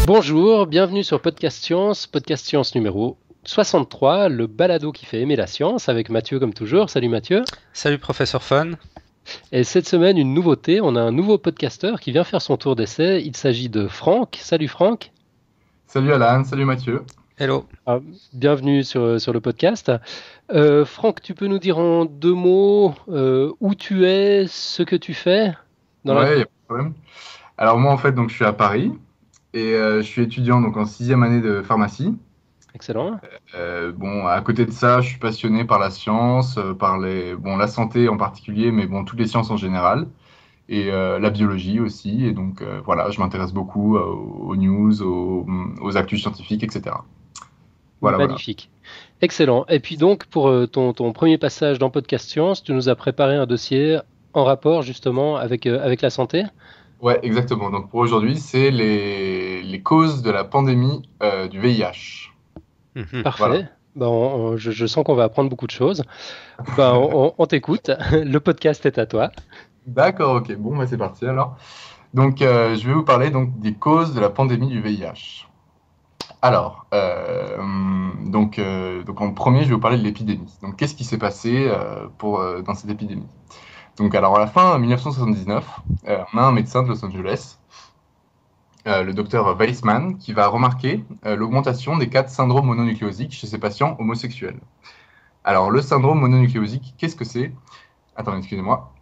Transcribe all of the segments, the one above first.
Bonjour, bienvenue sur Podcast Science numéro 63, le balado qui fait aimer la science, avec Mathieu comme toujours. Salut Mathieu. Salut professeur Fun. Et cette semaine, une nouveauté, on a un nouveau podcasteur qui vient faire son tour d'essai. Il s'agit de Franck. Salut Franck. Salut Alan, salut Mathieu. Hello. Bienvenue sur le podcast. Franck, tu peux nous dire en 2 mots où tu es, ce que tu fais dans Ouais, y a pas de problème. Alors moi en fait, donc je suis à Paris et je suis étudiant donc en 6e année de pharmacie. Excellent. Bon, à côté de ça, je suis passionné par la science, par la santé en particulier, mais bon, toutes les sciences en général, et la biologie aussi. Et donc voilà, je m'intéresse beaucoup aux news, aux actus scientifiques, etc. Voilà. Magnifique. Excellent. Et puis donc, pour ton premier passage dans Podcast Science, tu nous as préparé un dossier en rapport justement avec la santé. Ouais, exactement. Donc pour aujourd'hui, c'est les causes de la pandémie du VIH. Parfait. Voilà. Je sens qu'on va apprendre beaucoup de choses. On t'écoute. Le podcast est à toi. D'accord, ok. Bon, bah, c'est parti alors. Donc, je vais vous parler donc des causes de la pandémie du VIH. Alors, donc en premier, je vais vous parler de l'épidémie. Donc, qu'est-ce qui s'est passé dans cette épidémie? Donc, alors à la fin 1979, on a un médecin de Los Angeles, le docteur Weissman, qui va remarquer l'augmentation des cas de syndrome mononucléosique chez ces patients homosexuels. Alors, le syndrome mononucléosique, qu'est-ce que c'est? Attendez, excusez-moi.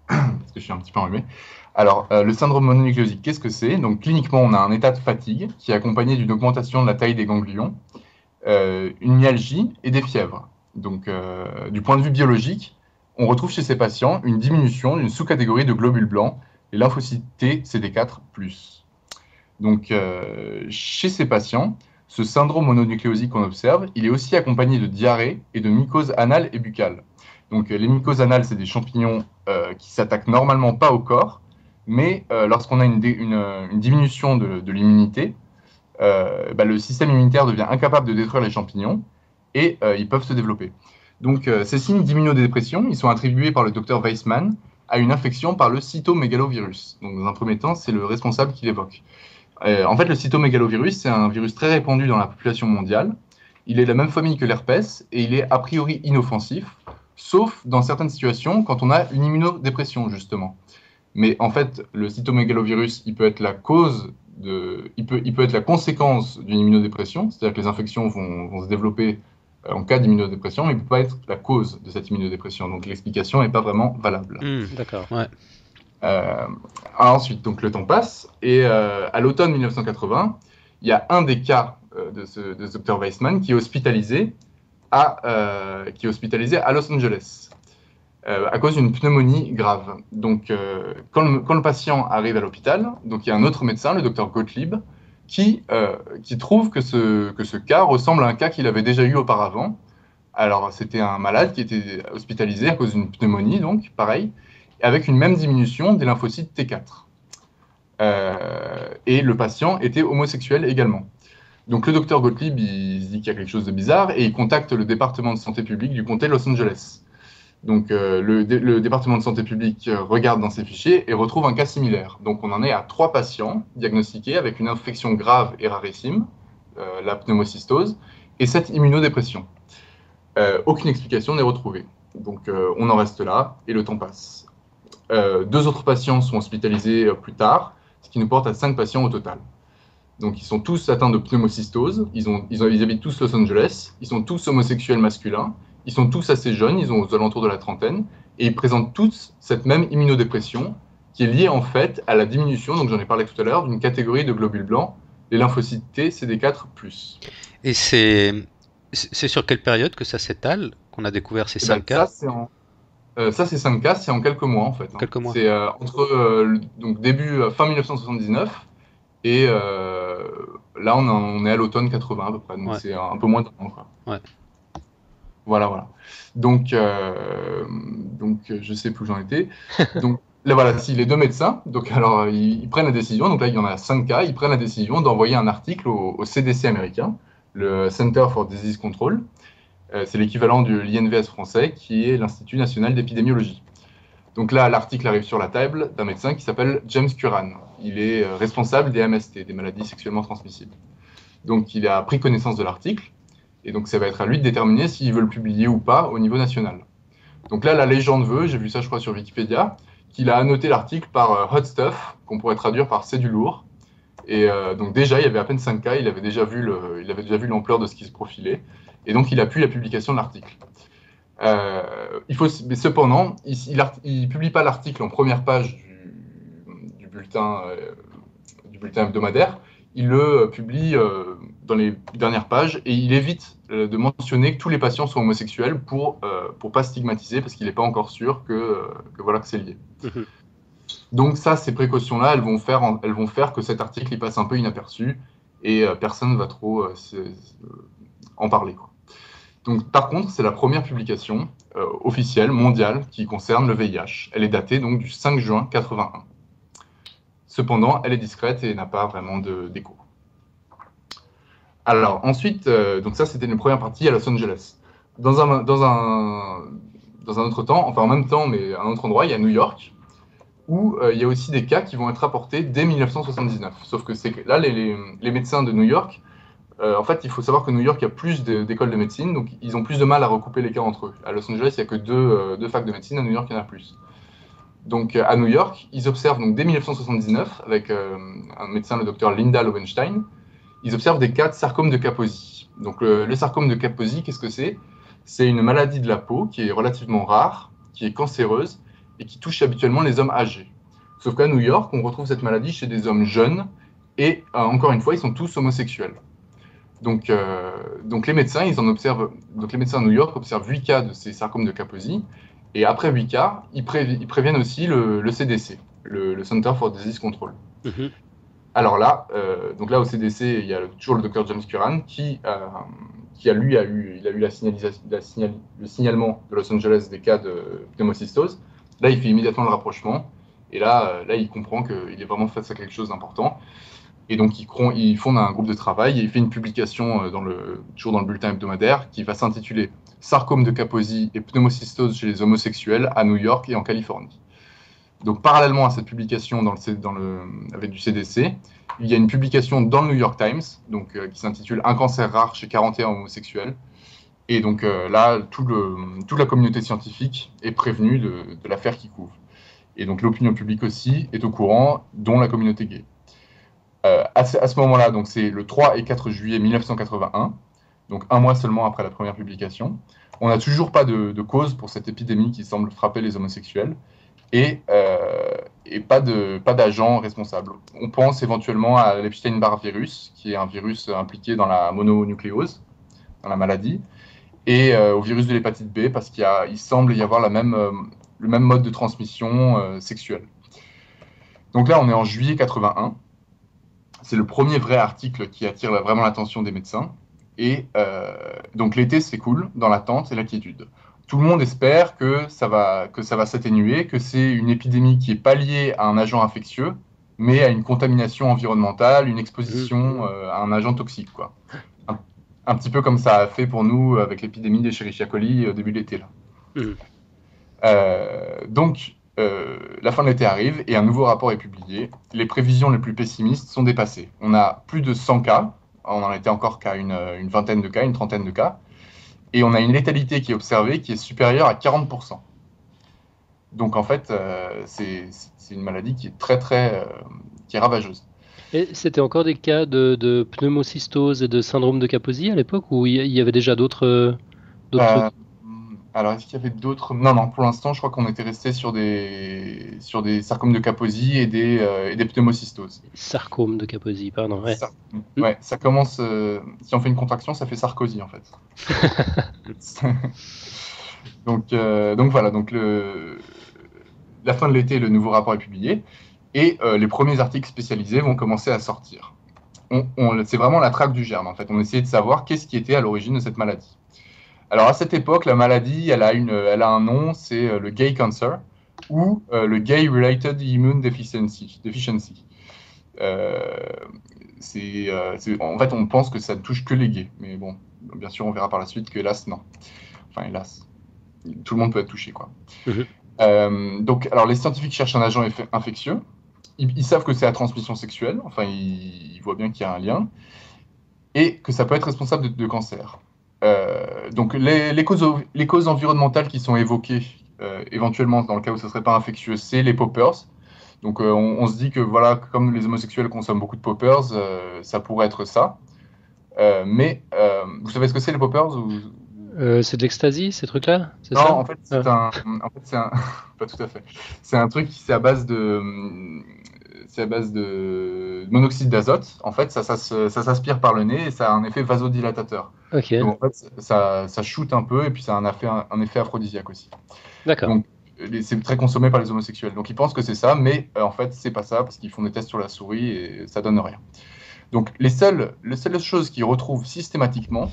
Parce que je suis un petit peu enrhumé. Alors, le syndrome mononucléosique, qu'est-ce que c'est? Donc, cliniquement, on a un état de fatigue qui est accompagné d'une augmentation de la taille des ganglions, une myalgie et des fièvres. Donc, du point de vue biologique, on retrouve chez ces patients une diminution d'une sous-catégorie de globules blancs, les lymphocytes T CD4+. Donc, chez ces patients, ce syndrome mononucléosique qu'on observe, il est aussi accompagné de diarrhée et de mycose anale et buccale. Donc, les mycoses anales, c'est des champignons qui s'attaquent normalement pas au corps, mais lorsqu'on a une diminution de l'immunité, le système immunitaire devient incapable de détruire les champignons et ils peuvent se développer. Donc, ces signes d'immunodépression, ils sont attribués par le docteur Weissman à une infection par le cytomégalovirus. Donc, dans un premier temps, c'est le responsable qui l'évoque. En fait, le cytomégalovirus, c'est un virus très répandu dans la population mondiale. Il est de la même famille que l'herpès et il est a priori inoffensif, sauf dans certaines situations quand on a une immunodépression, justement. Mais en fait, le cytomégalovirus, il peut être la cause il peut être la conséquence d'une immunodépression, c'est-à-dire que les infections vont se développer en cas d'immunodépression, mais il ne peut pas être la cause de cette immunodépression. Donc l'explication n'est pas vraiment valable. D'accord. Ouais. Ensuite, donc le temps passe, et à l'automne 1980, il y a un des cas de ce Dr Weissman qui est hospitalisé à Los Angeles à cause d'une pneumonie grave. Donc, quand le patient arrive à l'hôpital, donc il y a un autre médecin, le docteur Gottlieb, qui trouve que ce cas ressemble à un cas qu'il avait déjà eu auparavant. Alors, c'était un malade qui était hospitalisé à cause d'une pneumonie, donc pareil, avec une même diminution des lymphocytes T4. Et le patient était homosexuel également. Donc le docteur Gottlieb, il se dit qu'il y a quelque chose de bizarre et il contacte le département de santé publique du comté de Los Angeles. Donc le département de santé publique regarde dans ses fichiers et retrouve un cas similaire. Donc on en est à 3 patients diagnostiqués avec une infection grave et rarissime, la pneumocystose, et cette immunodépression. Aucune explication n'est retrouvée. Donc on en reste là et le temps passe. 2 autres patients sont hospitalisés plus tard, ce qui nous porte à 5 patients au total. Donc ils sont tous atteints de pneumocystose, ils habitent tous Los Angeles, ils sont tous homosexuels masculins, ils sont tous assez jeunes, ils ont aux alentours de la trentaine, et ils présentent tous cette même immunodépression qui est liée en fait à la diminution, donc j'en ai parlé tout à l'heure, d'une catégorie de globules blancs, les lymphocytes T CD4+. Et c'est sur quelle période que ça s'étale, qu'on a découvert ces 5 cas? Ça, ces 5 cas, c'est en quelques mois en fait. Quelques mois. C'est entre donc fin 1979 et là on est à l'automne 80 à peu près, donc c'est un peu moins d'un an. Ouais. Voilà. Donc je sais plus où j'en étais. Donc là voilà, si les 2 médecins, donc alors ils prennent la décision. Donc là il y en a 5 cas, ils prennent la décision d'envoyer un article au CDC américain, le Center for Disease Control. C'est l'équivalent de l'INVS français, qui est l'Institut national d'épidémiologie. Donc là, l'article arrive sur la table d'un médecin qui s'appelle James Curran. Il est responsable des MST, des maladies sexuellement transmissibles. Donc il a pris connaissance de l'article, et donc ça va être à lui de déterminer s'il veut le publier ou pas au niveau national. Donc là, la légende veut, j'ai vu ça je crois sur Wikipédia, qu'il a annoté l'article par Hot Stuff, qu'on pourrait traduire par C'est du lourd. Et donc déjà, il y avait à peine 5 cas, il avait déjà vu l'ampleur de ce qui se profilait, et donc il appuie la publication de l'article. Mais cependant, il publie pas l'article en première page du bulletin hebdomadaire, il le publie dans les dernières pages, et il évite de mentionner que tous les patients sont homosexuels pour pas stigmatiser, parce qu'il n'est pas encore sûr que c'est lié. Donc ça, ces précautions-là, elles vont faire que cet article il passe un peu inaperçu, et personne ne va trop en parler, quoi. Donc, par contre, c'est la première publication officielle, mondiale, qui concerne le VIH. Elle est datée donc du 5 juin 81. Cependant, elle est discrète et n'a pas vraiment d'écho. Alors, ensuite, donc ça, c'était une première partie à Los Angeles. Dans un autre temps, enfin en même temps, mais à un autre endroit, il y a New York, où il y a aussi des cas qui vont être rapportés dès 1979. Sauf que là, les médecins de New York, en fait, il faut savoir que New York, il y a plus d'écoles de médecine, donc ils ont plus de mal à recouper les cas entre eux. À Los Angeles, il n'y a que deux facs de médecine, à New York, il y en a plus. Donc à New York, ils observent donc, dès 1979, avec un médecin, le docteur Linda Lowenstein, ils observent des cas de sarcome de Kaposi. Donc le sarcome de Kaposi, qu'est-ce que c'est ? C'est une maladie de la peau qui est relativement rare, qui est cancéreuse, et qui touche habituellement les hommes âgés. Sauf qu'à New York, on retrouve cette maladie chez des hommes jeunes, et encore une fois, ils sont tous homosexuels. Donc les médecins, les médecins à New York observent 8 cas de ces sarcomes de Kaposi, et après 8 cas, ils préviennent aussi le CDC, le Center for Disease Control. Alors là, donc là au CDC, il y a toujours le docteur James Curran qui a eu le signalement de Los Angeles des cas de pneumocystose. Là, il fait immédiatement le rapprochement, et là il comprend qu'il est vraiment face à quelque chose d'important. Et donc, il fonde un groupe de travail et il fait une publication toujours dans le bulletin hebdomadaire qui va s'intituler « Sarcome de Kaposi et pneumocystose chez les homosexuels à New York et en Californie ». Donc, parallèlement à cette publication avec du CDC, il y a une publication dans le New York Times qui s'intitule « Un cancer rare chez 41 homosexuels ». Et donc là, toute la communauté scientifique est prévenue de l'affaire qui couvre. Et donc, l'opinion publique aussi est au courant, dont la communauté gay. À ce moment-là, donc c'est le 3 et 4 juillet 1981, donc un mois seulement après la première publication. On n'a toujours pas de cause pour cette épidémie qui semble frapper les homosexuels, et pas d'agent responsable. On pense éventuellement à l'Epstein-Barr virus, qui est un virus impliqué dans la mononucléose, dans la maladie, et au virus de l'hépatite B, parce qu'il semble y avoir le même mode de transmission sexuelle. Donc là, on est en juillet 81. C'est le premier vrai article qui attire vraiment l'attention des médecins. Et donc l'été s'écoule dans l'attente et l'inquiétude. Tout le monde espère que ça va s'atténuer, que c'est une épidémie qui n'est pas liée à un agent infectieux, mais à une contamination environnementale, une exposition à un agent toxique, quoi. Un petit peu comme ça a fait pour nous avec l'épidémie d'Escherichia coli au début de l'été, là. Donc, la fin de l'été arrive et un nouveau rapport est publié. Les prévisions les plus pessimistes sont dépassées. On a plus de 100 cas, on en était encore qu'à une vingtaine de cas, une trentaine de cas, et on a une létalité qui est observée qui est supérieure à 40%. Donc en fait, c'est une maladie qui est qui est ravageuse. Et c'était encore des cas de pneumocystose et de syndrome de Kaposi à l'époque, ou il y avait déjà d'autres trucs ? Alors, est-ce qu'il y avait d'autres ? Non, pour l'instant, je crois qu'on était resté sur des sarcomes de Kaposi et des pneumocystoses. Sarcome de Kaposi, pardon. Ouais. Ouais, ça commence. Si on fait une contraction, ça fait Sarkozy en fait. donc voilà. Donc la fin de l'été, le nouveau rapport est publié et les premiers articles spécialisés vont commencer à sortir. C'est vraiment la traque du germe en fait. On essayait de savoir qu'est-ce qui était à l'origine de cette maladie. Alors à cette époque, la maladie, elle a un nom, c'est le gay cancer ou le gay related immune deficiency. En fait, on pense que ça ne touche que les gays, mais bon, bien sûr, on verra par la suite que hélas, non. Enfin, hélas, tout le monde peut être touché, quoi. Donc, alors les scientifiques cherchent un agent infectieux. Ils savent que c'est à transmission sexuelle. Enfin, ils voient bien qu'il y a un lien et que ça peut être responsable de cancer. Donc, les causes environnementales qui sont évoquées éventuellement dans le cas où ce ne serait pas infectieux, c'est les poppers. Donc, on se dit que voilà, comme les homosexuels consomment beaucoup de poppers, ça pourrait être ça. Mais vous savez ce que c'est les poppers ou... C'est de l'ecstasy, ces trucs-là? C'est Non, ça? en fait, c'est un, pas tout à fait. C'est un truc qui c'est à base de monoxyde d'azote. En fait, ça s'aspire par le nez et ça a un effet vasodilatateur. Ok, Donc, en fait, ça shoot un peu et puis ça a un effet aphrodisiaque aussi. d'accord. Donc, c'est très consommé par les homosexuels. Donc, ils pensent que c'est ça, mais en fait, c'est pas ça parce qu'ils font des tests sur la souris et ça donne rien. Donc, les seules choses qu'ils retrouvent systématiquement,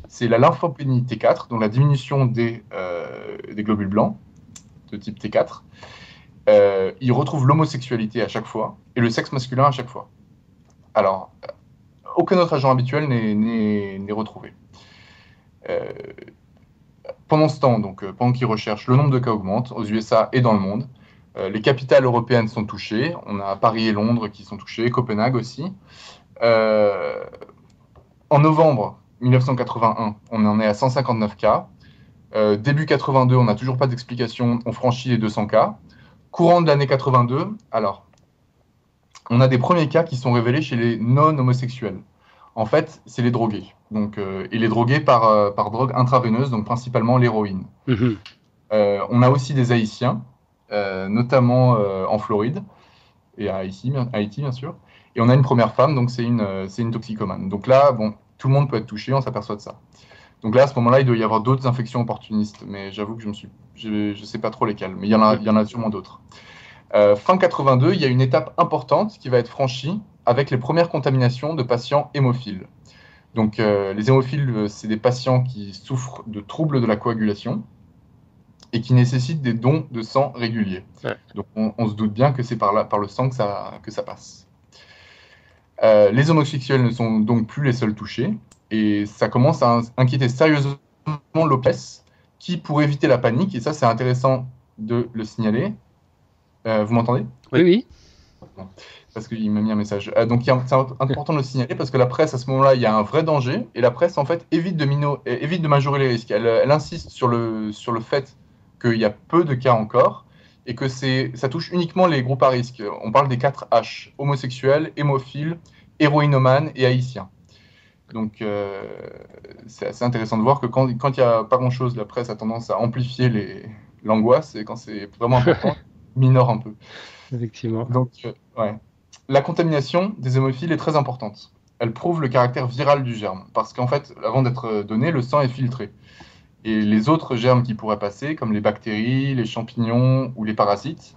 c'est la lymphopénie T4, donc la diminution des globules blancs de type T4. Ils retrouvent l'homosexualité à chaque fois et le sexe masculin à chaque fois. Alors, aucun autre agent habituel n'est retrouvé. Pendant ce temps, donc, pendant qu'ils recherchent, le nombre de cas augmente aux USA et dans le monde. Les capitales européennes sont touchées. On a Paris et Londres qui sont touchées, Copenhague aussi. En novembre 1981, on en est à 159 cas. Début 82, on n'a toujours pas d'explication, on franchit les 200 cas. Courant de l'année 82, alors, on a des premiers cas qui sont révélés chez les non-homosexuels. En fait, c'est les drogués. Donc, et les drogués par drogue intraveineuse, donc principalement l'héroïne. Mhm. On a aussi des Haïtiens, notamment en Floride, et à Haïti, bien sûr. Et on a une première femme, donc c'est une toxicomane. Donc là, bon, tout le monde peut être touché, on s'aperçoit de ça. Donc là, à ce moment-là, il doit y avoir d'autres infections opportunistes, mais j'avoue que je sais pas trop lesquelles, mais il y en a sûrement d'autres. Fin 82, il y a une étape importante qui va être franchie avec les premières contaminations de patients hémophiles. Donc les hémophiles, c'est des patients qui souffrent de troubles de la coagulation et qui nécessitent des dons de sang réguliers. Ouais. Donc on se doute bien que c'est par le sang que ça passe. Les homosexuels ne sont donc plus les seuls touchés, et ça commence à inquiéter sérieusement Lopez, qui, pour éviter la panique, et ça c'est intéressant de le signaler, vous m'entendez? Oui, oui. Parce qu'il m'a mis un message. Donc c'est important de le signaler parce que la presse, à ce moment-là, il y a un vrai danger, et la presse, en fait, évite de majorer les risques. Elle insiste sur le fait qu'il y a peu de cas encore, et que ça touche uniquement les groupes à risque. On parle des 4 H, homosexuels, hémophiles, héroïnomanes et haïtiens. Donc c'est assez intéressant de voir que quand il n'y a pas grand-chose, la presse a tendance à amplifier l'angoisse, et quand c'est vraiment important, minore un peu. Effectivement. Donc, ouais. La contamination des hémophiles est très importante. Elle prouve le caractère viral du germe, parce qu'en fait, avant d'être donné, le sang est filtré. Et les autres germes qui pourraient passer, comme les bactéries, les champignons ou les parasites,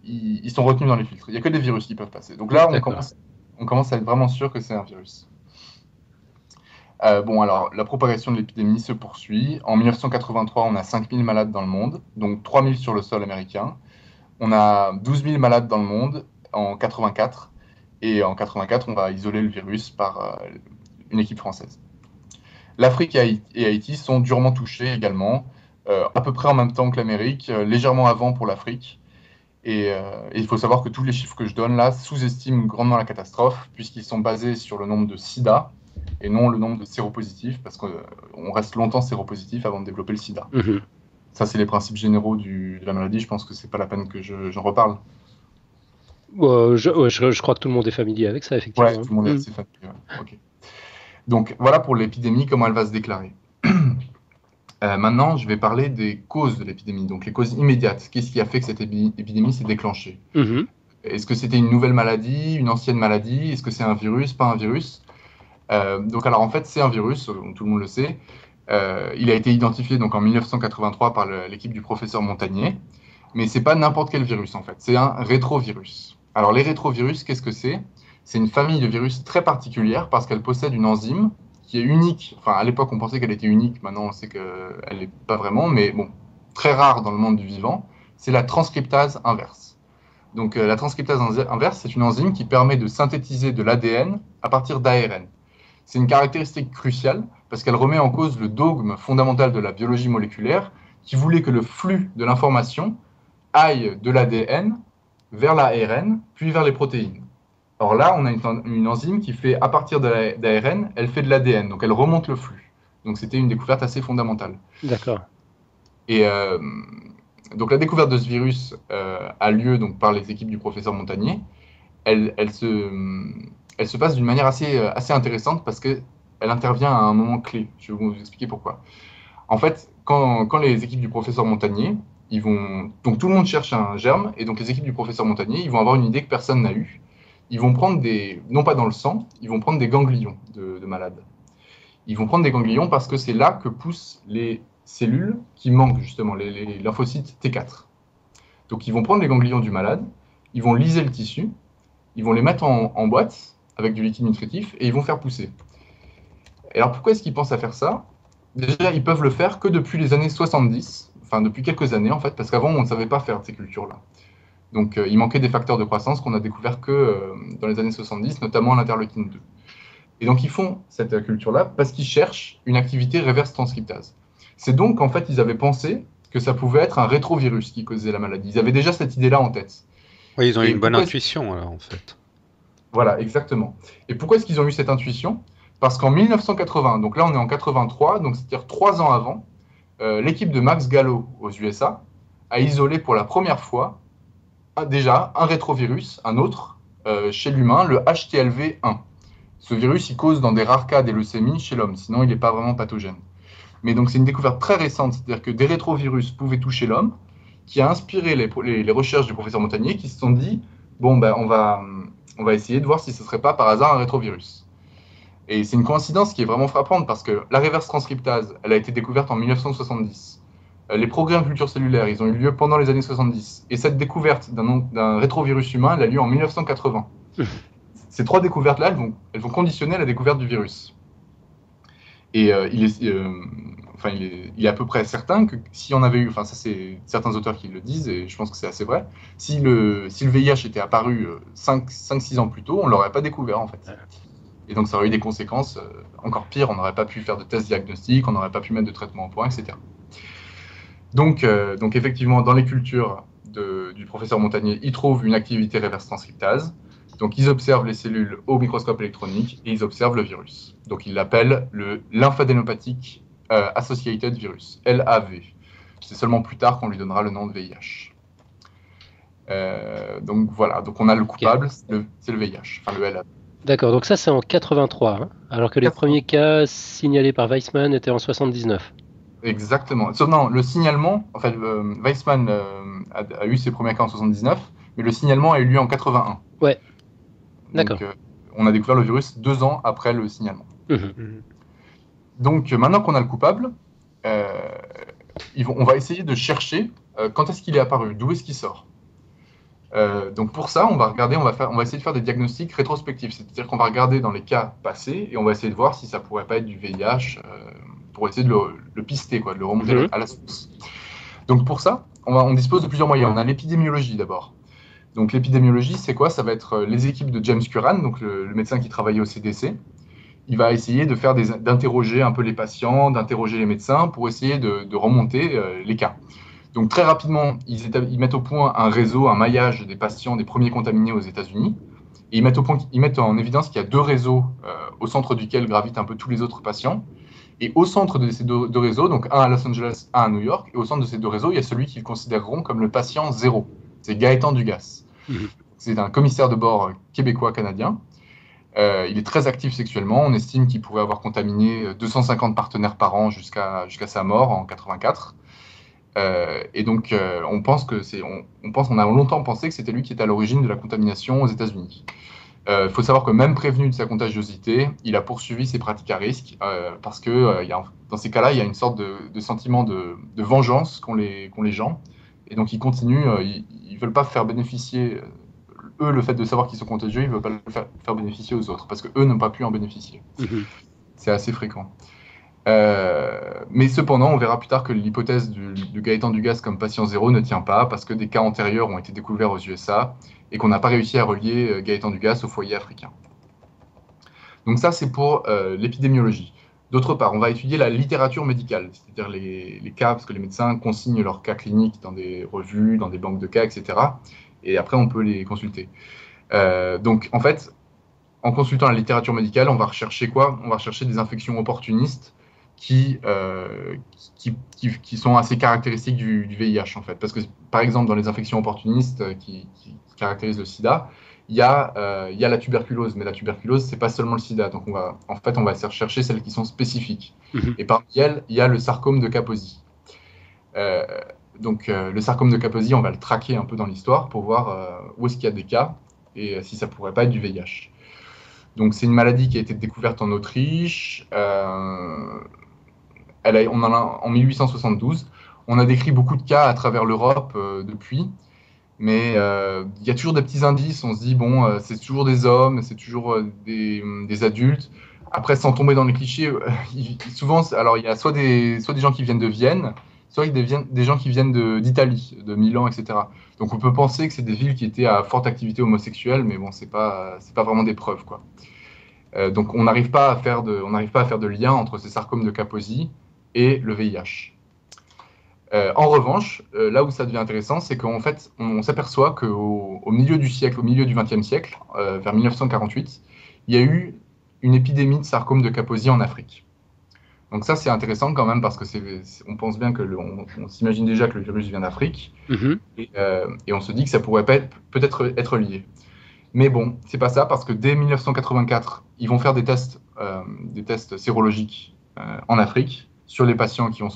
ils sont retenus dans les filtres. Il n'y a que des virus qui peuvent passer. Donc là, on commence à être vraiment sûr que c'est un virus. Bon, alors, la propagation de l'épidémie se poursuit. En 1983, on a 5000 malades dans le monde, donc 3000 sur le sol américain. On a 12 000 malades dans le monde en 84. Et en 84, on va isoler le virus par une équipe française. L'Afrique et Haïti sont durement touchés également, à peu près en même temps que l'Amérique, légèrement avant pour l'Afrique. Et il faut savoir que tous les chiffres que je donne là sous-estiment grandement la catastrophe, puisqu'ils sont basés sur le nombre de sida et non le nombre de séropositifs, parce qu'on reste longtemps séropositif avant de développer le sida. Mhm. Ça, c'est les principes généraux de la maladie. Je pense que c'est pas la peine que j'en reparle. Je crois que tout le monde est familier avec ça, effectivement. Ouais, tout le monde est assez familier. Ouais. Okay. Donc, voilà pour l'épidémie, comment elle va se déclarer. Maintenant, je vais parler des causes de l'épidémie, donc les causes immédiates. Qu'est-ce qui a fait que cette épidémie s'est déclenchée? Mhm. Est-ce que c'était une nouvelle maladie, une ancienne maladie? Est-ce que c'est un virus, pas un virus? Donc, alors, en fait, c'est un virus, tout le monde le sait. Il a été identifié donc, en 1983 par l'équipe du professeur Montagnier. Mais ce n'est pas n'importe quel virus, en fait. C'est un rétrovirus. Alors, les rétrovirus, qu'est-ce que c'est? C'est une famille de virus très particulière parce qu'elle possède une enzyme qui est unique. Enfin, à l'époque, on pensait qu'elle était unique. Maintenant, on sait qu'elle n'est pas vraiment. Mais bon, très rare dans le monde du vivant. C'est la transcriptase inverse. Donc, la transcriptase inverse, c'est une enzyme qui permet de synthétiser de l'ADN à partir d'ARN. C'est une caractéristique cruciale parce qu'elle remet en cause le dogme fondamental de la biologie moléculaire qui voulait que le flux de l'information aille de l'ADN vers l'ARN, puis vers les protéines. Alors là, on a une enzyme qui fait, à partir de l'ARN, elle fait de l'ADN, donc elle remonte le flux. Donc c'était une découverte assez fondamentale. D'accord. Et donc la découverte de ce virus a lieu donc, par les équipes du professeur Montagnier. Elle se passe d'une manière assez intéressante parce qu'elle intervient à un moment clé. Je vais vous expliquer pourquoi. En fait, quand les équipes du professeur Montagnier, donc tout le monde cherche un germe, et donc les équipes du professeur Montagnier, ils vont avoir une idée que personne n'a eue. Ils vont prendre non pas dans le sang, ils vont prendre des ganglions de malades. Ils vont prendre des ganglions parce que c'est là que poussent les cellules qui manquent justement, les lymphocytes T4. Donc ils vont prendre les ganglions du malade, ils vont liser le tissu, ils vont les mettre en boîte avec du liquide nutritif et ils vont faire pousser. Et alors pourquoi est-ce qu'ils pensent à faire ça? Déjà, ils peuvent le faire que depuis les années 70, enfin depuis quelques années en fait, parce qu'avant on ne savait pas faire ces cultures-là. Donc il manquait des facteurs de croissance qu'on a découvert que dans les années 70, notamment l'interleukine 2. Et donc ils font cette culture-là parce qu'ils cherchent une activité reverse transcriptase. C'est donc qu'en fait ils avaient pensé que ça pouvait être un rétrovirus qui causait la maladie. Ils avaient déjà cette idée-là en tête. Oui, ils ont eu une bonne intuition alors en fait. Voilà, exactement. Et pourquoi est-ce qu'ils ont eu cette intuition? Parce qu'en 1980, donc là on est en 83, donc c'est-à-dire 3 ans avant, l'équipe de Max Gallo aux USA a isolé pour la première fois déjà un rétrovirus, un autre, chez l'humain, le HTLV1. Ce virus, il cause dans des rares cas des leucémies chez l'homme, sinon il n'est pas vraiment pathogène. Mais donc c'est une découverte très récente, c'est-à-dire que des rétrovirus pouvaient toucher l'homme, qui a inspiré les recherches du professeur Montagnier, qui se sont dit, bon, ben, on va essayer de voir si ce ne serait pas par hasard un rétrovirus. Et c'est une coïncidence qui est vraiment frappante, parce que la reverse transcriptase, elle a été découverte en 1970. Les progrès en culture cellulaire, ils ont eu lieu pendant les années 70. Et cette découverte d'un rétrovirus humain, elle a lieu en 1980. Ces 3 découvertes-là, elles vont conditionner la découverte du virus. Et il est à peu près certain que si on avait eu, enfin ça c'est certains auteurs qui le disent, et je pense que c'est assez vrai, si le VIH était apparu 5-6 ans plus tôt, on ne l'aurait pas découvert en fait. Et donc ça aurait eu des conséquences encore pires, on n'aurait pas pu faire de tests diagnostiques, on n'aurait pas pu mettre de traitement au point, etc. Donc effectivement, dans les cultures du professeur Montagnier, ils trouvent une activité reverse transcriptase. Donc ils observent les cellules au microscope électronique et ils observent le virus. Donc ils l'appellent le lymphadénopathic associated virus, LAV. C'est seulement plus tard qu'on lui donnera le nom de VIH. Donc voilà, donc on a le coupable, c'est le VIH, enfin le LAV. D'accord, donc ça c'est en 83, hein, alors que les premiers cas signalés par Weissman étaient en 79. Exactement. Non, le signalement, en fait, Weissman a eu ses premiers cas en 79, mais le signalement a eu lieu en 81. Ouais. D'accord. Donc, on a découvert le virus 2 ans après le signalement. Donc, maintenant qu'on a le coupable, on va essayer de chercher quand est-ce qu'il est apparu, d'où est-ce qu'il sort. Donc, pour ça, on va essayer de faire des diagnostics rétrospectifs, c'est-à-dire qu'on va regarder dans les cas passés et on va essayer de voir si ça pourrait pas être du VIH pour essayer de le pister, quoi, de le remonter à la source. Donc, pour ça, on dispose de plusieurs moyens. On a l'épidémiologie d'abord. Donc l'épidémiologie, c'est quoi? Ça va être les équipes de James Curran, donc le médecin qui travaillait au CDC. Il va essayer d'interroger un peu les patients, d'interroger les médecins pour essayer de remonter les cas. Donc très rapidement, ils mettent au point un réseau, un maillage des patients, des premiers contaminés aux États-Unis. Et ils mettent en évidence qu'il y a 2 réseaux au centre duquel gravitent un peu tous les autres patients. Et au centre de ces deux réseaux, donc un à Los Angeles, un à New York, et au centre de ces 2 réseaux, il y a celui qu'ils considéreront comme le patient zéro. C'est Gaëtan Dugas. C'est un commissaire de bord québécois-canadien. Il est très actif sexuellement. On estime qu'il pourrait avoir contaminé 250 partenaires par an jusqu'à sa mort en 84. Et donc, on a longtemps pensé que c'était lui qui était à l'origine de la contamination aux États-Unis. Il faut savoir que même prévenu de sa contagiosité, il a poursuivi ses pratiques à risque parce que dans ces cas-là, il y a une sorte de sentiment de vengeance qu'ont les gens. Et donc, ils continuent, ils ne veulent pas faire bénéficier, eux, le fait de savoir qu'ils sont contagieux, ils ne veulent pas le faire bénéficier aux autres, parce qu'eux n'ont pas pu en bénéficier. C'est assez fréquent. Mais cependant, on verra plus tard que l'hypothèse de Gaëtan Dugas comme patient zéro ne tient pas, parce que des cas antérieurs ont été découverts aux USA, et qu'on n'a pas réussi à relier Gaëtan Dugas au foyer africain. Donc ça, c'est pour l'épidémiologie. D'autre part, on va étudier la littérature médicale, c'est-à-dire les cas, parce que les médecins consignent leurs cas cliniques dans des revues, dans des banques de cas, etc. Et après, on peut les consulter. Donc, en fait, en consultant la littérature médicale, on va rechercher quoi? On va rechercher des infections opportunistes qui sont assez caractéristiques du VIH, en fait. Parce que, par exemple, dans les infections opportunistes qui caractérisent le sida, il y a la tuberculose, mais la tuberculose, c'est pas seulement le sida. Donc, on va chercher celles qui sont spécifiques. Et parmi elles, il y a le sarcome de Kaposi. Le sarcome de Kaposi, on va le traquer un peu dans l'histoire pour voir où est-ce qu'il y a des cas et si ça pourrait pas être du VIH. Donc, c'est une maladie qui a été découverte en Autriche. En 1872. On a décrit beaucoup de cas à travers l'Europe depuis. Mais il y a toujours des petits indices. On se dit, bon, c'est toujours des hommes, c'est toujours des adultes. Après, sans tomber dans les clichés, souvent, alors il y a soit des gens qui viennent de Vienne, soit des gens qui viennent d'Italie, de Milan, etc. Donc on peut penser que c'est des villes qui étaient à forte activité homosexuelle, mais bon, c'est pas vraiment des preuves, quoi. Donc on n'arrive pas à faire de lien entre ces sarcomes de Kaposi et le VIH. En revanche, là où ça devient intéressant, c'est qu'en fait, on s'aperçoit qu'au milieu du siècle, au milieu du XXe siècle, vers 1948, il y a eu une épidémie de sarcome de Kaposi en Afrique. Donc ça, c'est intéressant quand même parce que on pense bien on s'imagine déjà que le virus vient d'Afrique et on se dit que ça pourrait peut-être être lié. Mais bon, c'est pas ça parce que dès 1984, ils vont faire des tests sérologiques en Afrique sur les patients qui ont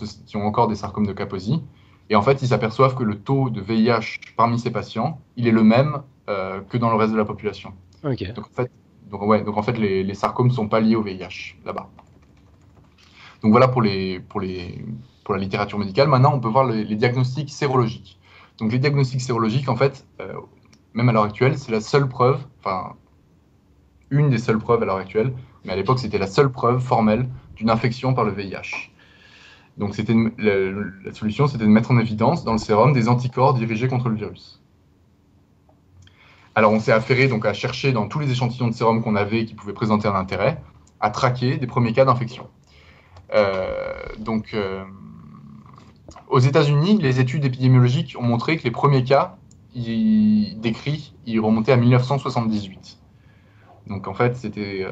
encore des sarcomes de Kaposi. Et en fait, ils s'aperçoivent que le taux de VIH parmi ces patients, il est le même que dans le reste de la population. Okay. Donc en fait, les sarcomes ne sont pas liés au VIH là-bas. Donc voilà pour la littérature médicale. Maintenant, on peut voir les diagnostics sérologiques. Donc les diagnostics sérologiques, en fait, même à l'heure actuelle, c'est la seule preuve, enfin, une des seules preuves à l'heure actuelle, mais à l'époque, c'était la seule preuve formelle d'une infection par le VIH. Donc la solution, c'était de mettre en évidence dans le sérum des anticorps dirigés contre le virus. Alors on s'est affairé donc à chercher dans tous les échantillons de sérum qu'on avait qui pouvaient présenter un intérêt, à traquer des premiers cas d'infection. Aux États-Unis, les études épidémiologiques ont montré que les premiers cas décrits, ils remontaient à 1978. Donc en fait, c'était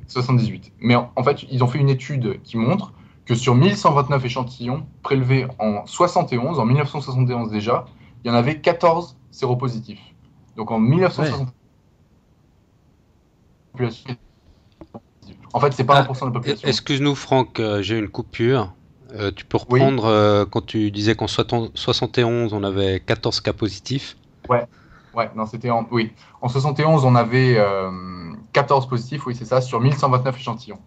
78. Mais en fait, ils ont fait une étude qui montre que sur 1129 échantillons prélevés en 1971 déjà, il y en avait 14 séropositifs. Donc en 1971, en fait, c'est pas 1% de la population. Excuse-nous, Franck, j'ai une coupure. Tu peux reprendre quand tu disais qu'en 71, on avait 14 cas positifs. Ouais, non, en 71, on avait 14 positifs, oui, c'est ça, sur 1129 échantillons.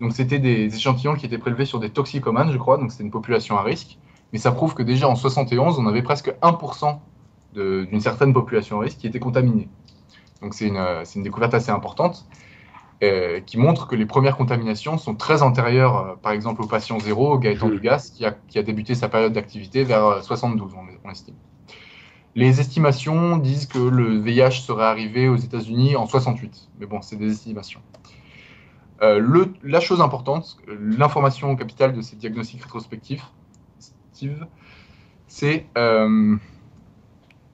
Donc, c'était des échantillons qui étaient prélevés sur des toxicomanes, je crois, donc c'était une population à risque. Mais ça prouve que déjà en 71, on avait presque 1% d'une certaine population à risque qui était contaminée. Donc, c'est une découverte assez importante qui montre que les premières contaminations sont très antérieures, par exemple, au patient zéro, Gaëtan Dugas, qui a débuté sa période d'activité vers 72, on estime. Les estimations disent que le VIH serait arrivé aux États-Unis en 68. Mais bon, c'est des estimations. La chose importante, l'information capitale de ces diagnostics rétrospectifs, c'est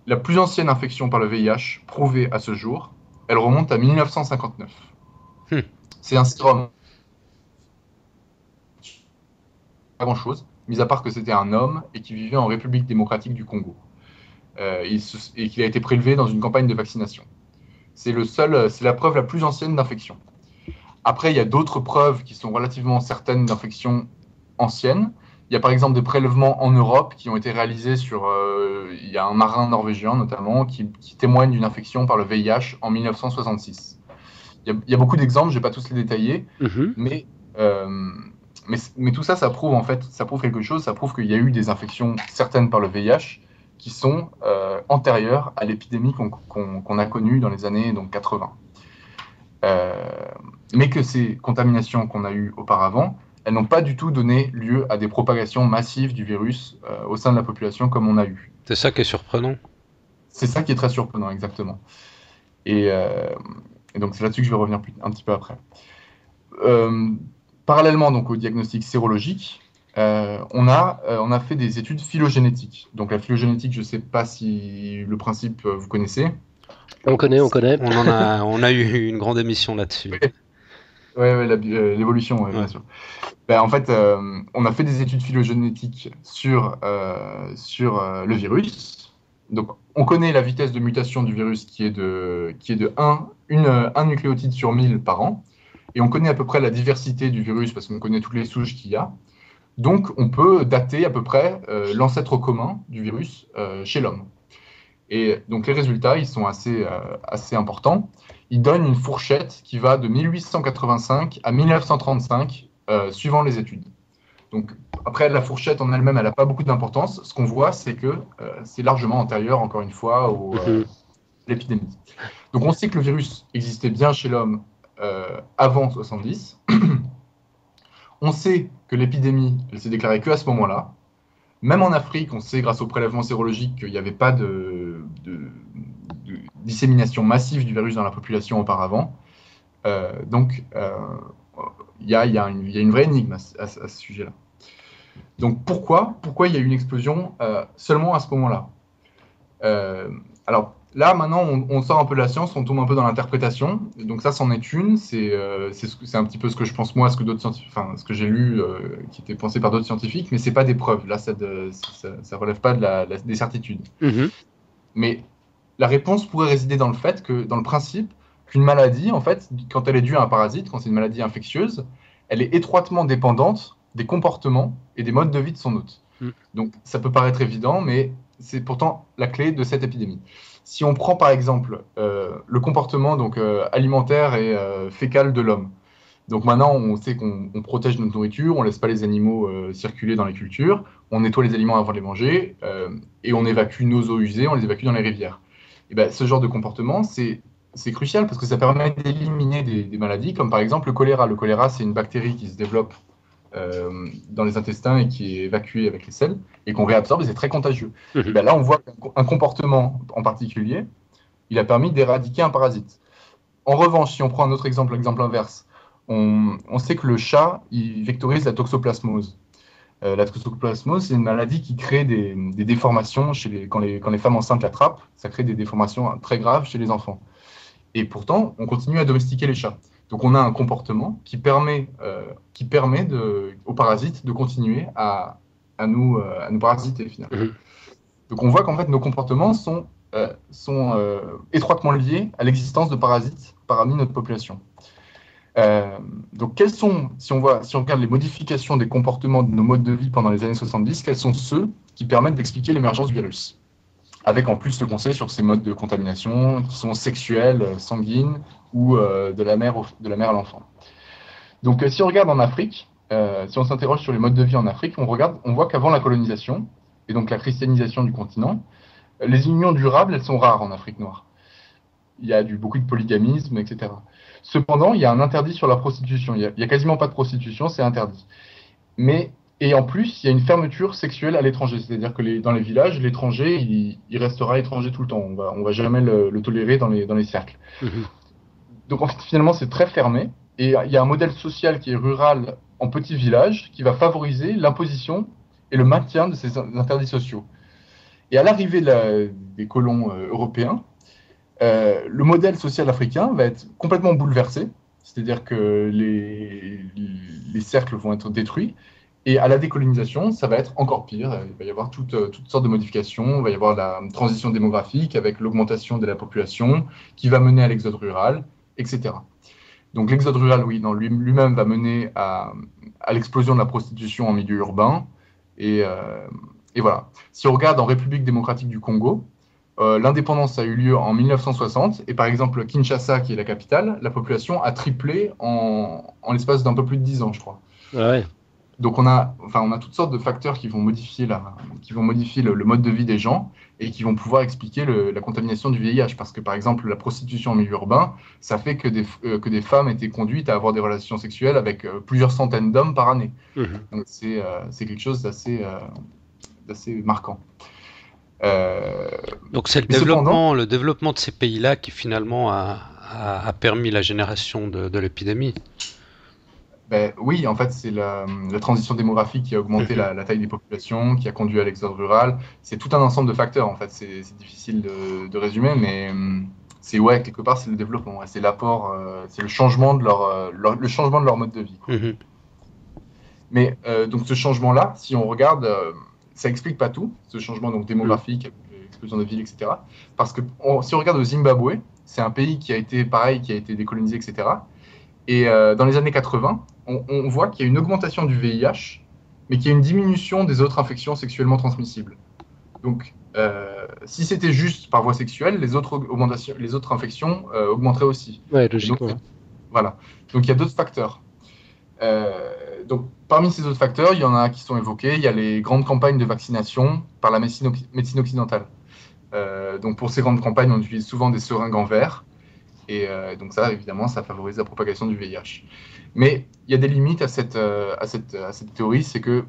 la plus ancienne infection par le VIH prouvée à ce jour. Elle remonte à 1959. C'est un sérum. Pas grand-chose, mis à part que c'était un homme et qui vivait en République démocratique du Congo. Et qu'il a été prélevé dans une campagne de vaccination. C'est la preuve la plus ancienne d'infection. Après, il y a d'autres preuves qui sont relativement certaines d'infections anciennes. Il y a par exemple des prélèvements en Europe qui ont été réalisés il y a un marin norvégien notamment qui témoigne d'une infection par le VIH en 1966. Il y a beaucoup d'exemples, je ne vais pas tous les détailler, mais tout ça, ça prouve quelque chose, ça prouve qu'il y a eu des infections certaines par le VIH qui sont antérieures à l'épidémie qu'on a connue dans les années 80. Mais que ces contaminations qu'on a eues auparavant, elles n'ont pas du tout donné lieu à des propagations massives du virus au sein de la population comme on a eu. C'est ça qui est surprenant. C'est ça qui est très surprenant, exactement. Et donc c'est là-dessus que je vais revenir un petit peu après. Parallèlement donc au diagnostic sérologique, on a fait des études phylogénétiques. Donc la phylogénétique, je ne sais pas si le principe vous connaissez. On connaît. On a eu une grande émission là-dessus. Ouais, l'évolution, bien sûr. En fait, on a fait des études phylogénétiques sur le virus. Donc, on connaît la vitesse de mutation du virus qui est de 1 nucléotide sur 1000 par an. Et on connaît à peu près la diversité du virus parce qu'on connaît toutes les souches qu'il y a. Donc, on peut dater à peu près l'ancêtre commun du virus chez l'homme. Et donc, les résultats, ils sont assez importants. Ils donnent une fourchette qui va de 1885 à 1935, suivant les études. Donc, après, la fourchette en elle-même, elle n'a pas beaucoup d'importance. Ce qu'on voit, c'est que c'est largement antérieur, encore une fois, à l'épidémie. Donc, on sait que le virus existait bien chez l'homme avant 70. On sait que l'épidémie, elle s'est déclarée qu'à ce moment-là. Même en Afrique, on sait, grâce au prélèvement sérologique, qu'il n'y avait pas de dissémination massive du virus dans la population auparavant. Donc, il y a une vraie énigme à ce sujet-là. Donc, pourquoi il y a eu une explosion seulement à ce moment-là? Alors, là, maintenant, on sort un peu de la science, on tombe un peu dans l'interprétation. Donc ça, c'en est une. C'est un petit peu ce que je pense moi, ce que j'ai lu, qui était pensé par d'autres scientifiques, mais c'est pas des preuves. Là, ça relève pas des certitudes. Mais la réponse pourrait résider dans le principe qu'une maladie, en fait, quand elle est due à un parasite, quand c'est une maladie infectieuse, elle est étroitement dépendante des comportements et des modes de vie de son hôte. Donc, ça peut paraître évident, mais c'est pourtant la clé de cette épidémie. Si on prend par exemple le comportement alimentaire et fécal de l'homme, donc maintenant on sait qu'on protège notre nourriture, on ne laisse pas les animaux circuler dans les cultures, on nettoie les aliments avant de les manger et on évacue nos eaux usées, on les évacue dans les rivières. Et ben, ce genre de comportement, c'est crucial parce que ça permet d'éliminer des maladies comme par exemple le choléra. Le choléra, c'est une bactérie qui se développe dans les intestins et qui est évacué avec les selles et qu'on réabsorbe et c'est très contagieux. Et ben là, on voit qu'un comportement en particulier, il a permis d'éradiquer un parasite. En revanche, si on prend un autre exemple, l'exemple inverse, on sait que le chat, il vectorise la toxoplasmose. La toxoplasmose, c'est une maladie qui crée des déformations quand les femmes enceintes l'attrapent, ça crée des déformations très graves chez les enfants. Et pourtant, on continue à domestiquer les chats. Donc, on a un comportement qui permet aux parasites de continuer à nous parasiter, finalement. Donc, on voit qu'en fait, nos comportements sont étroitement liés à l'existence de parasites parmi notre population. Donc, si on regarde les modifications des comportements de nos modes de vie pendant les années 70, quels sont ceux qui permettent d'expliquer l'émergence du virus? Avec en plus le conseil sur ces modes de contamination qui sont sexuels, sanguines ou de la mère à l'enfant. Donc si on regarde en Afrique, si on s'interroge sur les modes de vie en Afrique, on voit qu'avant la colonisation et donc la christianisation du continent, les unions durables, elles sont rares en Afrique noire. Il y a beaucoup de polygamisme, etc. Cependant, il y a un interdit sur la prostitution. Il y a quasiment pas de prostitution, c'est interdit. Et en plus, il y a une fermeture sexuelle à l'étranger. C'est-à-dire que dans les villages, l'étranger, il restera étranger tout le temps. On va jamais le tolérer dans les cercles. Donc en fait, finalement, c'est très fermé. Et il y a un modèle social qui est rural en petits villages qui va favoriser l'imposition et le maintien de ces interdits sociaux. Et à l'arrivée des colons européens, le modèle social africain va être complètement bouleversé. C'est-à-dire que les cercles vont être détruits. Et à la décolonisation, ça va être encore pire. Il va y avoir toutes sortes de modifications. Il va y avoir la transition démographique avec l'augmentation de la population qui va mener à l'exode rural, etc. Donc l'exode rural, oui, lui-même va mener à l'explosion de la prostitution en milieu urbain. Et voilà. Si on regarde en République démocratique du Congo, l'indépendance a eu lieu en 1960. Et par exemple, Kinshasa, qui est la capitale, la population a triplé en l'espace d'un peu plus de 10 ans, je crois. Ouais. Donc on a toutes sortes de facteurs qui vont modifier le mode de vie des gens et qui vont pouvoir expliquer la contamination du VIH. Parce que par exemple, la prostitution en milieu urbain, ça fait que des femmes étaient conduites à avoir des relations sexuelles avec plusieurs centaines d'hommes par année. Donc c'est quelque chose d'assez marquant. Donc c'est le développement de ces pays-là qui finalement a permis la génération de l'épidémie. Ben, oui, en fait, c'est la transition démographique qui a augmenté la taille des populations, qui a conduit à l'exode rural. C'est tout un ensemble de facteurs, en fait. C'est difficile de résumer, mais c'est quelque part, c'est le développement. Ouais. C'est l'apport, c'est le changement de le changement de leur mode de vie. Quoi. Mais donc ce changement-là, si on regarde, ça explique pas tout, ce changement donc démographique, l'explosion des villes, etc. Parce que si on regarde au Zimbabwe, c'est un pays qui a été pareil, qui a été décolonisé, etc. Et dans les années 80, on voit qu'il y a une augmentation du VIH, mais qu'il y a une diminution des autres infections sexuellement transmissibles. Donc, si c'était juste par voie sexuelle, les autres infections augmenteraient aussi. Ouais, logiquement. Donc, voilà. Donc, il y a d'autres facteurs. Donc, parmi ces autres facteurs, il y en a qui sont évoqués. Il y a les grandes campagnes de vaccination par la médecine occidentale. Donc, pour ces grandes campagnes, on utilise souvent des seringues en verre. Et donc ça, évidemment, ça favorise la propagation du VIH. Mais il y a des limites à cette théorie, c'est que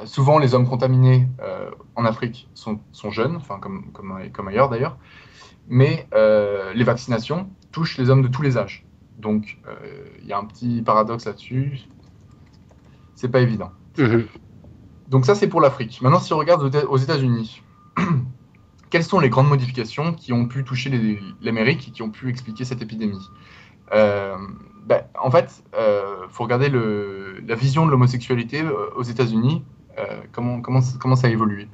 souvent les hommes contaminés en Afrique sont jeunes, enfin comme ailleurs d'ailleurs, mais les vaccinations touchent les hommes de tous les âges. Donc il y a un petit paradoxe là-dessus, c'est pas évident. Donc ça c'est pour l'Afrique. Maintenant si on regarde aux États-Unis, quelles sont les grandes modifications qui ont pu toucher l'Amérique et qui ont pu expliquer cette épidémie? En fait, faut regarder la vision de l'homosexualité aux États-Unis, comment ça a évolué.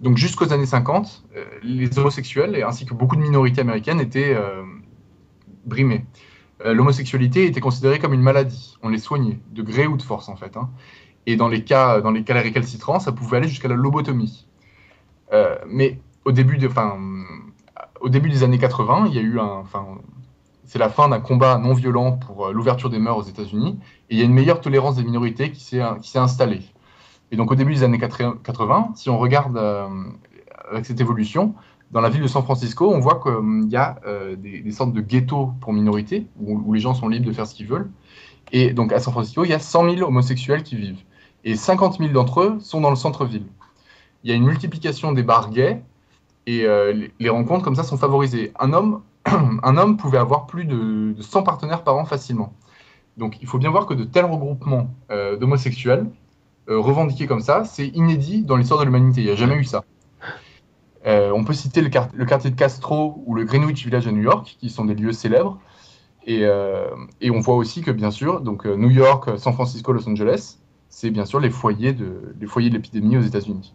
Donc jusqu'aux années 50, les homosexuels, ainsi que beaucoup de minorités américaines, étaient brimés. L'homosexualité était considérée comme une maladie. On les soignait, de gré ou de force en fait. Hein. Et dans les cas récalcitrants, ça pouvait aller jusqu'à la lobotomie. Mais au début des années 80, il y a eu c'est la fin d'un combat non violent pour l'ouverture des mœurs aux États-Unis, et il y a une meilleure tolérance des minorités qui s'est installée. Et donc au début des années 80, si on regarde avec cette évolution, dans la ville de San Francisco, on voit qu'il y a des sortes de ghettos pour minorités, où les gens sont libres de faire ce qu'ils veulent. Et donc à San Francisco, il y a 100 000 homosexuels qui vivent. Et 50 000 d'entre eux sont dans le centre-ville. Il y a une multiplication des bars gays, et les rencontres comme ça sont favorisées. Un homme pouvait avoir plus de 100 partenaires par an facilement. Donc il faut bien voir que de tels regroupements d'homosexuels revendiqués comme ça, c'est inédit dans l'histoire de l'humanité. Il n'y a jamais eu ça. On peut citer le quartier de Castro ou le Greenwich Village à New York, qui sont des lieux célèbres. Et on voit aussi que, bien sûr, donc, New York, San Francisco, Los Angeles, c'est bien sûr les foyers de l'épidémie aux États-Unis.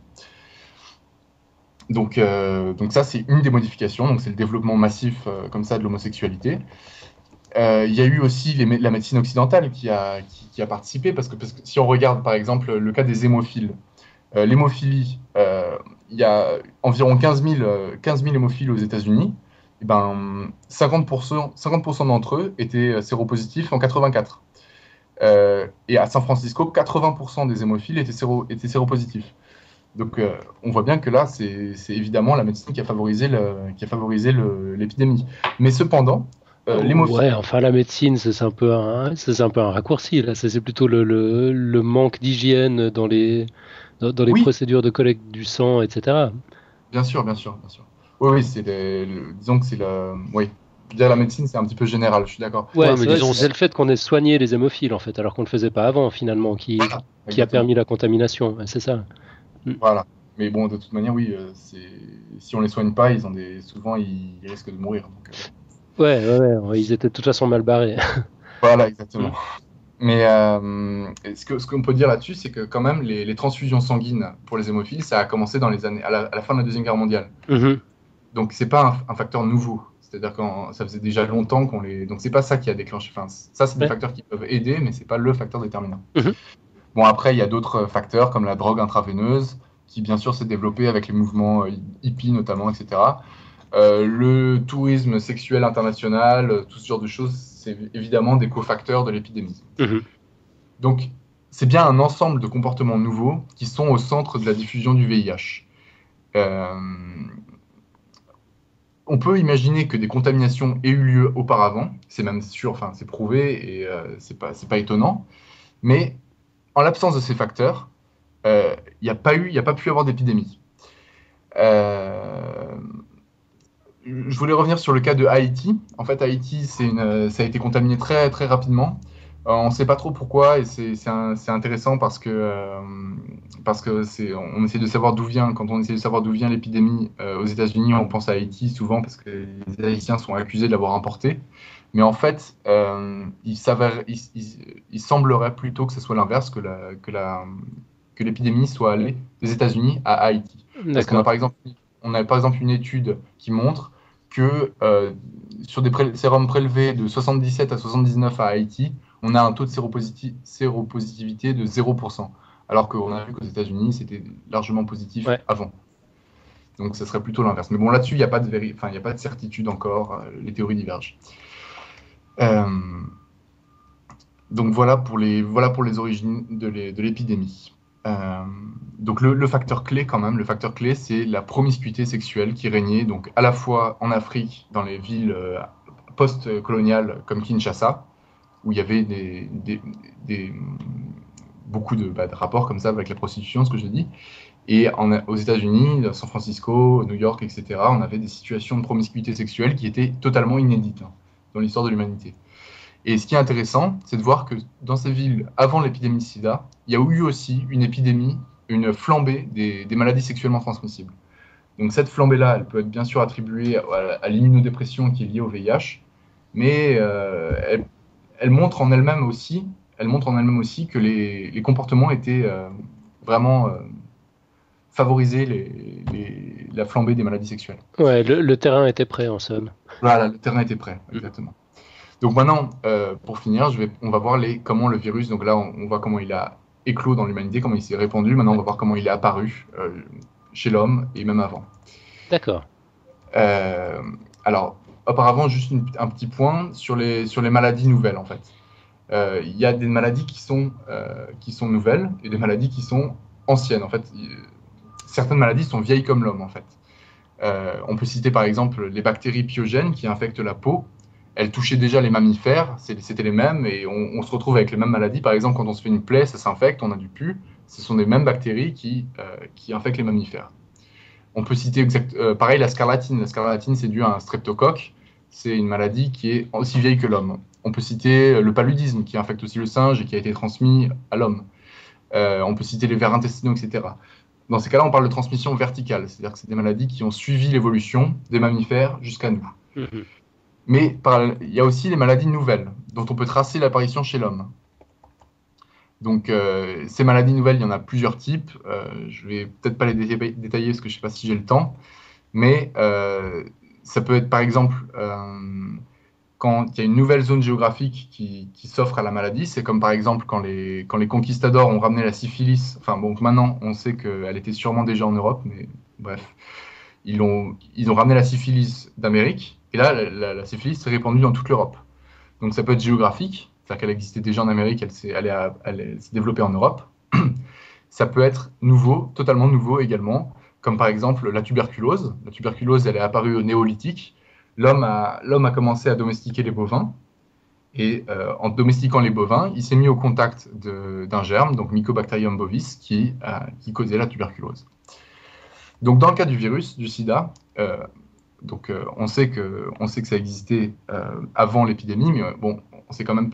Donc ça, c'est une des modifications. Donc c'est le développement massif comme ça de l'homosexualité. Il y a eu aussi la médecine occidentale qui a participé, parce que si on regarde par exemple le cas des hémophiles, l'hémophilie, il y a environ 15 000 hémophiles aux États-Unis. Et 50% d'entre eux étaient séropositifs en 84. Et à San Francisco, 80% des hémophiles étaient séropositifs. Donc, on voit bien que là, c'est évidemment la médecine qui a favorisé l'épidémie. Mais cependant, l'hémophilie... Ouais, enfin, la médecine, c'est un peu un raccourci. Là, c'est plutôt le manque d'hygiène dans les procédures de collecte du sang, etc. Bien sûr. Oui, disons que c'est oui. Dire la médecine, c'est un petit peu général, je suis d'accord. Ouais, mais disons, c'est le fait qu'on ait soigné les hémophiles, en fait, alors qu'on ne le faisait pas avant, finalement, qui a permis la contamination. C'est ça. Voilà. Mais bon, de toute manière, oui, si on les soigne pas, souvent, ils risquent de mourir. Donc, Ouais, ils étaient de toute façon mal barrés. Voilà, exactement. Mais ce qu'on peut dire là-dessus, c'est que quand même, les transfusions sanguines pour les hémophiles, ça a commencé dans les années, à la fin de la Deuxième Guerre mondiale. Donc, c'est pas un facteur nouveau. C'est-à-dire que ça faisait déjà longtemps qu'on les... Donc, c'est pas ça qui a déclenché... Enfin, ça, c'est des facteurs qui peuvent aider, mais c'est pas le facteur déterminant. Bon, après, il y a d'autres facteurs, comme la drogue intraveineuse, qui, bien sûr, s'est développée avec les mouvements hippies, notamment, etc. Le tourisme sexuel international, tout ce genre de choses, c'est évidemment des cofacteurs de l'épidémie. Donc, c'est bien un ensemble de comportements nouveaux qui sont au centre de la diffusion du VIH. On peut imaginer que des contaminations aient eu lieu auparavant, c'est même sûr, enfin c'est prouvé et c'est pas étonnant, mais en l'absence de ces facteurs, il n'y a pas pu y avoir d'épidémie. Je voulais revenir sur le cas de Haïti. En fait, Haïti, ça a été contaminé très, très rapidement. On ne sait pas trop pourquoi, et c'est intéressant parce que on essaie de savoir d'où vient. Quand on essaie de savoir d'où vient l'épidémie aux États-Unis, on pense à Haïti souvent parce que les Haïtiens sont accusés de l'avoir importé. Mais en fait, il semblerait plutôt que ce soit l'inverse, que l'épidémie soit allée des États-Unis à Haïti. Parce qu'on a par exemple une étude qui montre que sur des sérums prélevés de 77 à 79 à Haïti, on a un taux de séropositivité de 0%, alors qu'on a vu qu'aux États-Unis, c'était largement positif avant. Donc, ça serait plutôt l'inverse. Mais bon, là-dessus, il n'y a pas de certitude encore. Les théories divergent. Donc, voilà pour les origines de l'épidémie. Donc, le facteur clé, quand même, c'est la promiscuité sexuelle qui régnait donc, à la fois en Afrique, dans les villes post-coloniales comme Kinshasa, où il y avait beaucoup de rapports comme ça avec la prostitution, ce que je dis. Et aux États-Unis, à San Francisco, New York, etc., on avait des situations de promiscuité sexuelle qui étaient totalement inédites dans l'histoire de l'humanité. Et ce qui est intéressant, c'est de voir que dans ces villes, avant l'épidémie de sida, il y a eu aussi une flambée des maladies sexuellement transmissibles. Donc cette flambée-là, elle peut être bien sûr attribuée à l'immunodépression qui est liée au VIH, mais elle montre en elle-même aussi que les comportements étaient vraiment favorisaient la flambée des maladies sexuelles. Ouais, le terrain était prêt en somme. Voilà, le terrain était prêt, exactement. Donc maintenant, pour finir, on va voir comment le virus, donc là on voit comment il a éclos dans l'humanité, comment il s'est répandu, maintenant on va voir comment il est apparu chez l'homme et même avant. D'accord. Alors, auparavant, juste un petit point sur les maladies nouvelles, en fait. Il y a des maladies qui sont nouvelles et des maladies qui sont anciennes. En fait, certaines maladies sont vieilles comme l'homme, en fait. On peut citer par exemple les bactéries pyogènes qui infectent la peau. Elles touchaient déjà les mammifères, c'était les mêmes, et on se retrouve avec les mêmes maladies. Par exemple, quand on se fait une plaie, ça s'infecte, on a du pus. Ce sont les mêmes bactéries qui infectent les mammifères. On peut citer pareil la scarlatine. La scarlatine, c'est dû à un streptocoque. C'est une maladie qui est aussi vieille que l'homme. On peut citer le paludisme qui infecte aussi le singe et qui a été transmis à l'homme. On peut citer les vers intestinaux, etc. Dans ces cas-là, on parle de transmission verticale, c'est-à-dire que c'est des maladies qui ont suivi l'évolution des mammifères jusqu'à nous. Mmh. Mais il y a aussi les maladies nouvelles, dont on peut tracer l'apparition chez l'homme. Donc, ces maladies nouvelles, il y en a plusieurs types. Je ne vais peut-être pas les détailler parce que je ne sais pas si j'ai le temps. Mais ça peut être, par exemple, quand il y a une nouvelle zone géographique qui s'offre à la maladie. C'est comme, par exemple, quand les conquistadors ont ramené la syphilis. Enfin, bon, maintenant, on sait qu'elle était sûrement déjà en Europe, mais bref. Ils ont ramené la syphilis d'Amérique. Et là, la syphilis s'est répandue dans toute l'Europe. Donc, ça peut être géographique. C'est-à-dire qu'elle existait déjà en Amérique, elle s'est développée en Europe. Ça peut être nouveau, totalement nouveau également, comme par exemple la tuberculose. La tuberculose, elle est apparue au néolithique. L'homme a commencé à domestiquer les bovins. Et en domestiquant les bovins, il s'est mis au contact d'un germe, donc Mycobacterium bovis, qui causait la tuberculose. Donc dans le cas du virus, du sida, on sait que ça existait avant l'épidémie, mais bon, on sait quand même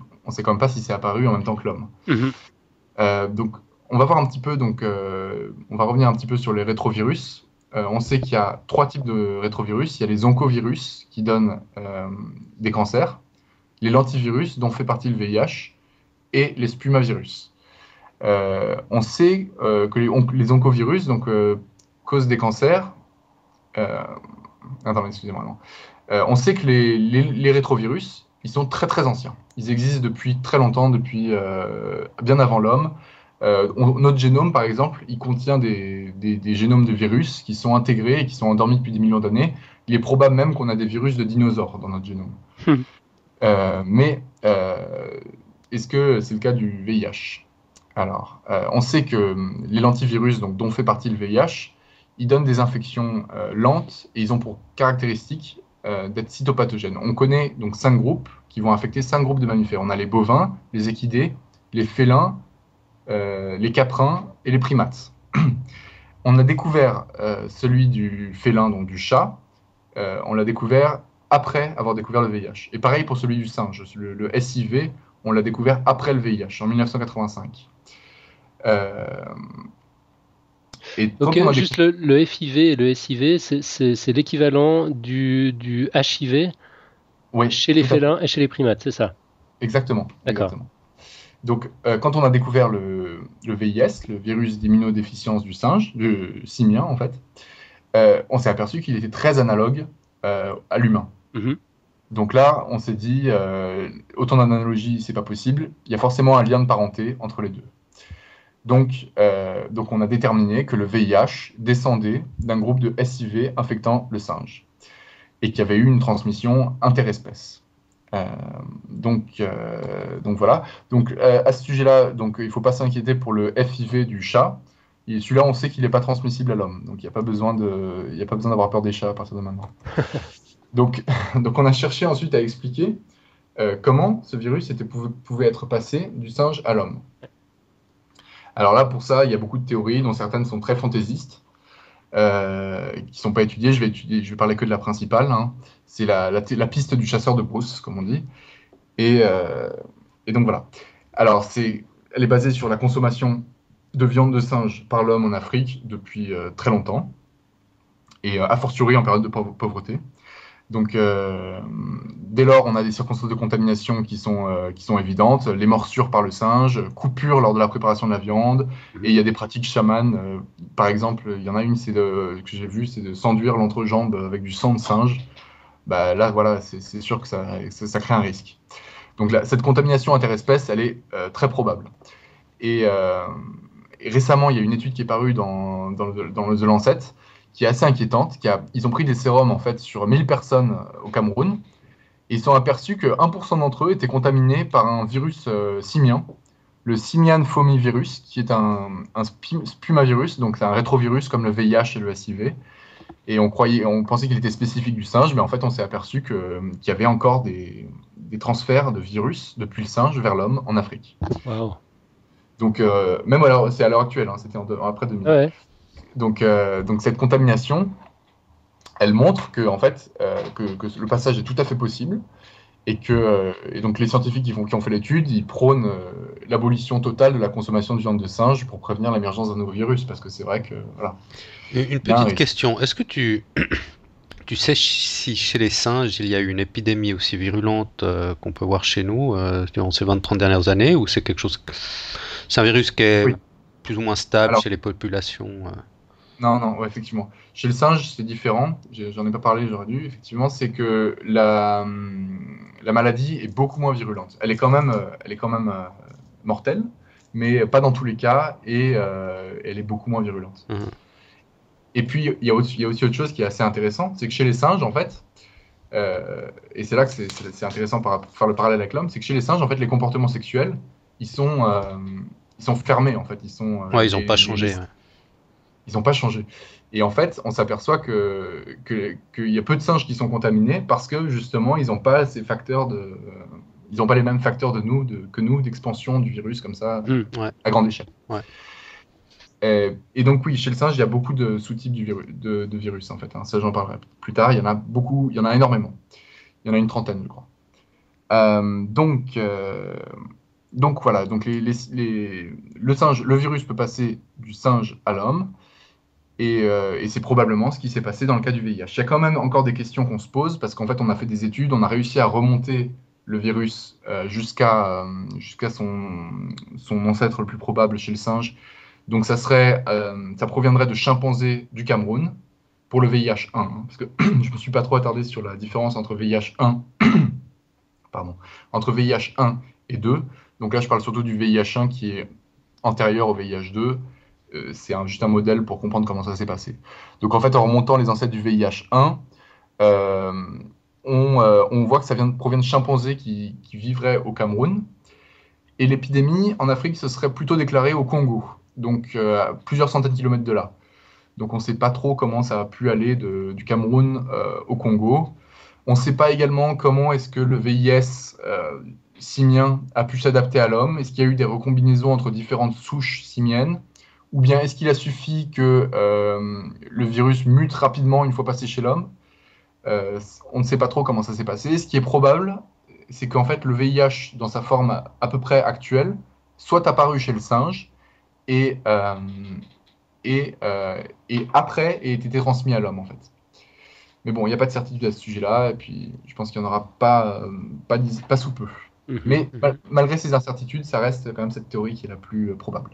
pas si c'est apparu en même temps que l'homme. Mmh. Donc, on va voir un petit peu. On va revenir un petit peu sur les rétrovirus. On sait qu'il y a 3 types de rétrovirus. Il y a les oncovirus qui donnent des cancers, les lentivirus dont fait partie le VIH et les spumavirus. On sait que les oncovirus causent des cancers. Attends, excusez-moi. Non. On sait que les rétrovirus, ils sont très très anciens. Ils existent depuis très longtemps, depuis bien avant l'homme. Notre génome, par exemple, il contient des génomes de virus qui sont intégrés et qui sont endormis depuis des millions d'années. Il est probable même qu'on a des virus de dinosaures dans notre génome. Mais est-ce que c'est le cas du VIH? Alors, on sait que les lentivirus, dont fait partie le VIH, ils donnent des infections lentes et ils ont pour caractéristique d'être cytopathogènes. On connaît donc 5 groupes qui vont infecter 5 groupes de mammifères. On a les bovins, les équidés, les félins, les caprins et les primates. On a découvert celui du félin, donc du chat, on l'a découvert après avoir découvert le VIH. Et pareil pour celui du singe, le SIV, on l'a découvert après le VIH, en 1985. Donc juste le FIV et le SIV, c'est l'équivalent du HIV chez les félins et chez les primates, c'est ça? Exactement. D'accord. Exactement. Donc, quand on a découvert le VIS, le virus d'immunodéficience du simien, en fait, on s'est aperçu qu'il était très analogue à l'humain. Donc là, on s'est dit, autant d'analogies, c'est pas possible. Il y a forcément un lien de parenté entre les deux. Donc on a déterminé que le VIH descendait d'un groupe de SIV infectant le singe et qu'il y avait eu une transmission interespèce. Donc voilà. Donc à ce sujet-là, il ne faut pas s'inquiéter pour le FIV du chat. Et celui-là, on sait qu'il n'est pas transmissible à l'homme. Donc il n'y a pas besoin d'avoir peur des chats à partir de maintenant. donc on a cherché ensuite à expliquer comment ce virus pouvait être passé du singe à l'homme. Alors là, pour ça, il y a beaucoup de théories, dont certaines sont très fantaisistes, qui ne sont pas étudiées. Je vais parler que de la principale. Hein. C'est la piste du chasseur de brousse, comme on dit. Et donc voilà. Alors, elle est basée sur la consommation de viande de singe par l'homme en Afrique depuis très longtemps, et a fortiori en période de pauvreté. Donc, dès lors, on a des circonstances de contamination qui sont évidentes, les morsures par le singe, coupures lors de la préparation de la viande, et il y a des pratiques chamanes. Par exemple, il y en a une que j'ai vue, c'est de s'enduire l'entrejambe avec du sang de singe. Bah, là, voilà, c'est sûr que ça crée un risque. Donc là, cette contamination interespèce, elle est très probable. Et récemment, il y a une étude qui est parue dans le The Lancet, qui est assez inquiétante. Ils ont pris des sérums en fait, sur 1000 personnes au Cameroun, et ils sont aperçus que 1% d'entre eux étaient contaminés par un virus simien, le simian fomivirus, qui est un spumavirus, donc c'est un rétrovirus comme le VIH et le SIV. Et on pensait qu'il était spécifique du singe, mais en fait on s'est aperçu qu'il y avait encore des transferts de virus depuis le singe vers l'homme en Afrique. Wow. Donc même c'est à l'heure actuelle, hein, c'était après 2000. Ouais. Donc cette contamination, elle montre que en fait que le passage est tout à fait possible, et donc les scientifiques qui ont fait l'étude, ils prônent l'abolition totale de la consommation de viande de singe pour prévenir l'émergence d'un nouveau virus, parce que c'est vrai que voilà. Une petite question, est-ce que tu sais si chez les singes il y a eu une épidémie aussi virulente qu'on peut voir chez nous durant ces 20-30 dernières années, ou c'est c'est un virus qui est plus ou moins stable chez les populations Non, ouais, effectivement. Chez le singe, c'est différent. J'en ai pas parlé, j'aurais dû. Effectivement, c'est que la maladie est beaucoup moins virulente. Elle est quand même mortelle, mais pas dans tous les cas, et elle est beaucoup moins virulente. Et puis, il y a aussi autre chose qui est assez intéressant, c'est que chez les singes, en fait, et c'est là que c'est intéressant pour faire le parallèle avec l'homme, c'est que chez les singes, en fait, les comportements sexuels, ils sont fermés, en fait. Ils n'ont pas changé. Ils n'ont pas changé. Et en fait, on s'aperçoit qu'il y a peu de singes qui sont contaminés parce que, justement, ils n'ont pas ces facteurs ils n'ont pas les mêmes facteurs que nous d'expansion du virus comme ça à grande échelle. Ouais. Et donc oui, chez le singe, il y a beaucoup de sous-types de virus en fait. Hein. Ça, j'en parlerai plus tard. Il y en a beaucoup, il y en a énormément. Il y en a une trentaine, je crois. Donc voilà. Donc le virus peut passer du singe à l'homme, et c'est probablement ce qui s'est passé dans le cas du VIH. Il y a quand même encore des questions qu'on se pose parce qu'en fait, on a fait des études, on a réussi à remonter le virus jusqu'à son ancêtre le plus probable chez le singe. Donc ça proviendrait de chimpanzés du Cameroun pour le VIH1, hein, parce que je me suis pas trop attardé sur la différence entre VIH1, entre VIH1 et 2. Donc là, je parle surtout du VIH1 qui est antérieur au VIH2. C'est juste un modèle pour comprendre comment ça s'est passé. Donc en fait, en remontant les ancêtres du VIH1, on voit que ça provient de chimpanzés qui vivraient au Cameroun. Et l'épidémie en Afrique se serait plutôt déclarée au Congo, donc à plusieurs centaines de kilomètres de là. Donc on ne sait pas trop comment ça a pu aller du Cameroun au Congo. On ne sait pas également comment est-ce que le VIS simien a pu s'adapter à l'homme. Est-ce qu'il y a eu des recombinaisons entre différentes souches simiennes? Ou bien est-ce qu'il a suffi que le virus mute rapidement une fois passé chez l'homme? On ne sait pas trop comment ça s'est passé. Ce qui est probable, c'est qu'en fait, le VIH, dans sa forme à peu près actuelle, soit apparu chez le singe et, après ait été transmis à l'homme, en fait. Mais bon, il n'y a pas de certitude à ce sujet-là, et puis je pense qu'il n'y en aura pas sous peu. Mais malgré ces incertitudes, ça reste quand même cette théorie qui est la plus probable.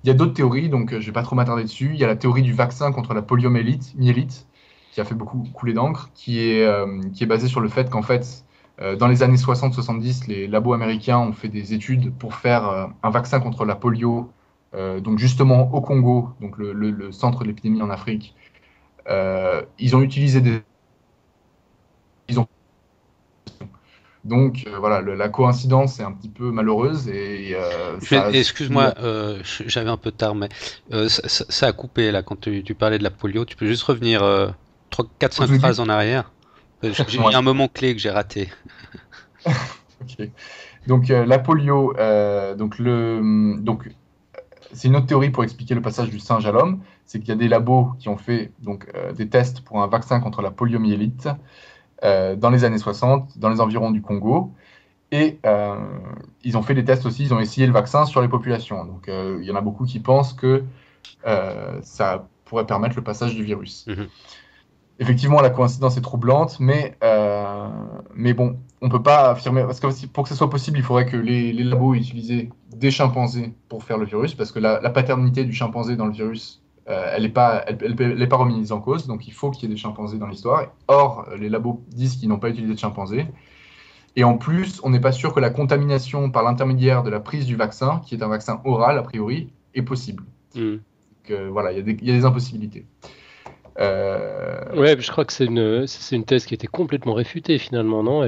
Il y a d'autres théories, donc je ne vais pas trop m'attarder dessus. Il y a la théorie du vaccin contre la poliomyélite, qui a fait beaucoup couler d'encre, qui est basée sur le fait qu'en fait, dans les années 60-70, les labos américains ont fait des études pour faire un vaccin contre la polio, donc justement au Congo, donc le centre de l'épidémie en Afrique. Ils ont utilisé des... Donc voilà, la coïncidence est un petit peu malheureuse. Excuse-moi, j'avais un peu tard, mais ça a coupé là quand tu parlais de la polio. Tu peux juste revenir 4-5 phrases en arrière. J'ai un moment clé que j'ai raté. Okay. Donc la polio, c'est une autre théorie pour expliquer le passage du singe à l'homme. C'est qu'il y a des labos qui ont fait des tests pour un vaccin contre la poliomyélite dans les années 60, dans les environs du Congo. Et ils ont fait des tests aussi, ils ont essayé le vaccin sur les populations. Donc il y en a beaucoup qui pensent que ça pourrait permettre le passage du virus. Effectivement, la coïncidence est troublante, mais bon, on ne peut pas affirmer, parce que pour que ce soit possible, il faudrait que les labos aient utilisé des chimpanzés pour faire le virus, parce que la paternité du chimpanzé dans le virus, elle n'est pas remise en cause, donc il faut qu'il y ait des chimpanzés dans l'histoire. Or, les labos disent qu'ils n'ont pas utilisé de chimpanzés. Et en plus, on n'est pas sûr que la contamination par l'intermédiaire de la prise du vaccin, qui est un vaccin oral a priori, est possible. Donc, voilà, il y a des impossibilités. Ouais, je crois que c'est une thèse qui était complètement réfutée finalement, non?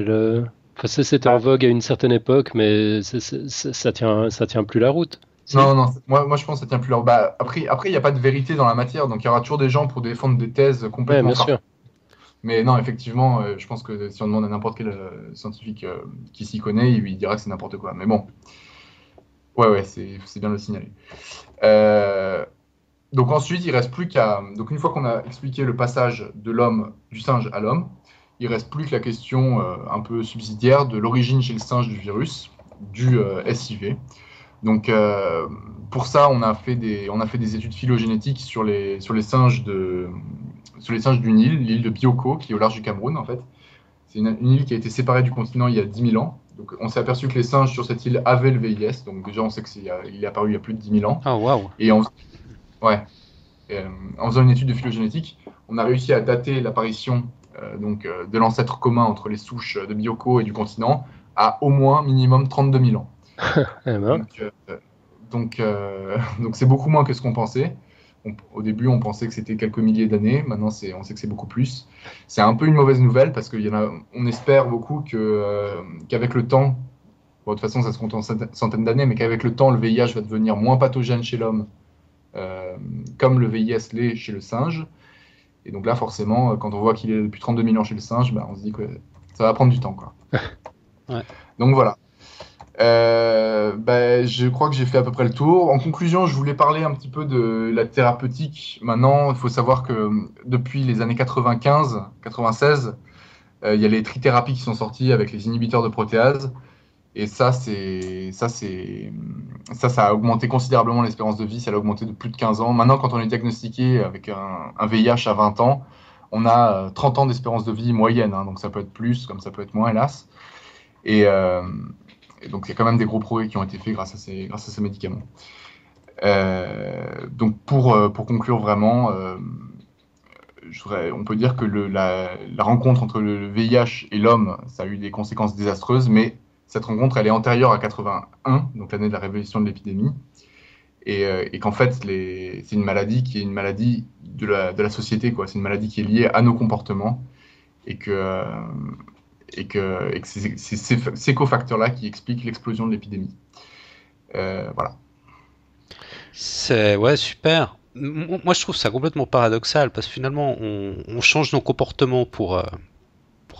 C'était en vogue à une certaine époque, mais ça tient plus la route. Si. Non, moi je pense que ça tient plus la route. Après, il n'y a pas de vérité dans la matière, donc il y aura toujours des gens pour défendre des thèses complètement farfelues. Mais non, effectivement, je pense que si on demande à n'importe quel scientifique qui s'y connaît, il lui dira que c'est n'importe quoi. Mais bon, ouais, c'est bien de le signaler. Donc ensuite, il reste plus qu'à... Donc une fois qu'on a expliqué le passage du singe à l'homme, il reste plus que la question un peu subsidiaire de l'origine chez le singe du virus, du SIV. Donc pour ça, on a fait des études phylogénétiques sur les singes d'une île, l'île de Bioko, qui est au large du Cameroun en fait. C'est une île qui a été séparée du continent il y a 10 000 ans. Donc on s'est aperçu que les singes sur cette île avaient le VIS. Donc déjà, on sait qu'il est apparu il y a plus de 10 000 ans. Oh, waouh. Et en faisant une étude de phylogénétique, on a réussi à dater l'apparition de l'ancêtre commun entre les souches de Bioko et du continent à au moins minimum 32 000 ans. Donc c'est beaucoup moins que ce qu'on pensait. Au début, on pensait que c'était quelques milliers d'années. Maintenant, on sait que c'est beaucoup plus. C'est un peu une mauvaise nouvelle parce qu'on espère beaucoup qu'avec le temps, bon, de toute façon, ça se compte en centaines d'années, mais qu'avec le temps, le VIH va devenir moins pathogène chez l'homme, comme le VIS l'est chez le singe. Et donc là, forcément, quand on voit qu'il est depuis 32 000 ans chez le singe, on se dit que ça va prendre du temps, quoi. Ouais. Donc voilà. Je crois que j'ai fait à peu près le tour. En conclusion, je voulais parler un petit peu de la thérapeutique. Maintenant, il faut savoir que depuis les années 95-96, il y a les trithérapies qui sont sorties avec les inhibiteurs de protéase. Et ça a augmenté considérablement l'espérance de vie. Ça a augmenté de plus de 15 ans. Maintenant, quand on est diagnostiqué avec un VIH à 20 ans, on a 30 ans d'espérance de vie moyenne. Donc ça peut être plus, comme ça peut être moins, hélas. Et donc, il y a quand même des gros progrès qui ont été faits grâce à ces médicaments. Donc, pour conclure vraiment, on peut dire que la rencontre entre le VIH et l'homme, ça a eu des conséquences désastreuses, mais cette rencontre, elle est antérieure à 81, donc l'année de la révélation de l'épidémie, et qu'en fait, c'est une maladie qui est une maladie de la société, quoi. C'est une maladie qui est liée à nos comportements, et que c'est ces cofacteurs-là qui expliquent l'explosion de l'épidémie. Voilà. Ouais, super. Moi, je trouve ça complètement paradoxal parce que finalement, on change nos comportements pour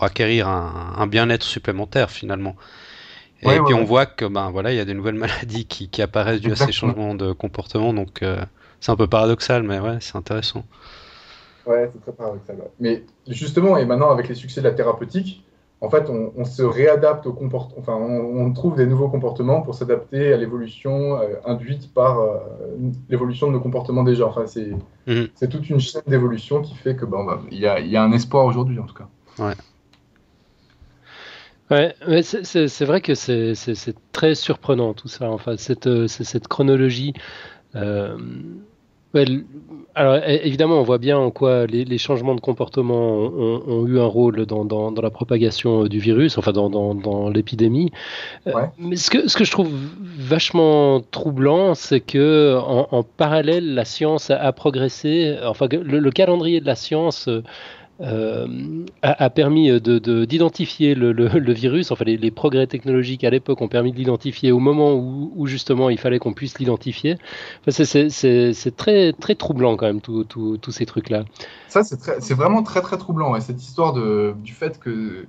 acquérir un bien-être supplémentaire finalement. Et puis on voit que il y a des nouvelles maladies qui apparaissent dues à ces changements de comportement. Donc c'est un peu paradoxal, mais ouais, c'est intéressant. Ouais, c'est très paradoxal. Ouais. Mais justement, et maintenant avec les succès de la thérapeutique, en fait, on se réadapte au comportement, enfin, on trouve des nouveaux comportements pour s'adapter à l'évolution induite par l'évolution de nos comportements déjà. Enfin, c'est toute une chaîne d'évolution qui fait que il y a un espoir aujourd'hui, en tout cas. Ouais. Ouais, c'est vrai que c'est très surprenant tout ça. Enfin, cette chronologie. Ouais, alors évidemment, on voit bien en quoi les changements de comportement ont eu un rôle dans la propagation du virus, enfin dans l'épidémie. Ouais. Mais ce que je trouve vachement troublant, c'est que en parallèle, la science a progressé. Enfin, le calendrier de la science a permis d'identifier le virus. Enfin, les progrès technologiques à l'époque ont permis de l'identifier au moment où justement il fallait qu'on puisse l'identifier. Enfin, c'est très, très troublant quand même, tous ces trucs-là. Ça, c'est vraiment très, très troublant. Ouais, cette histoire du fait que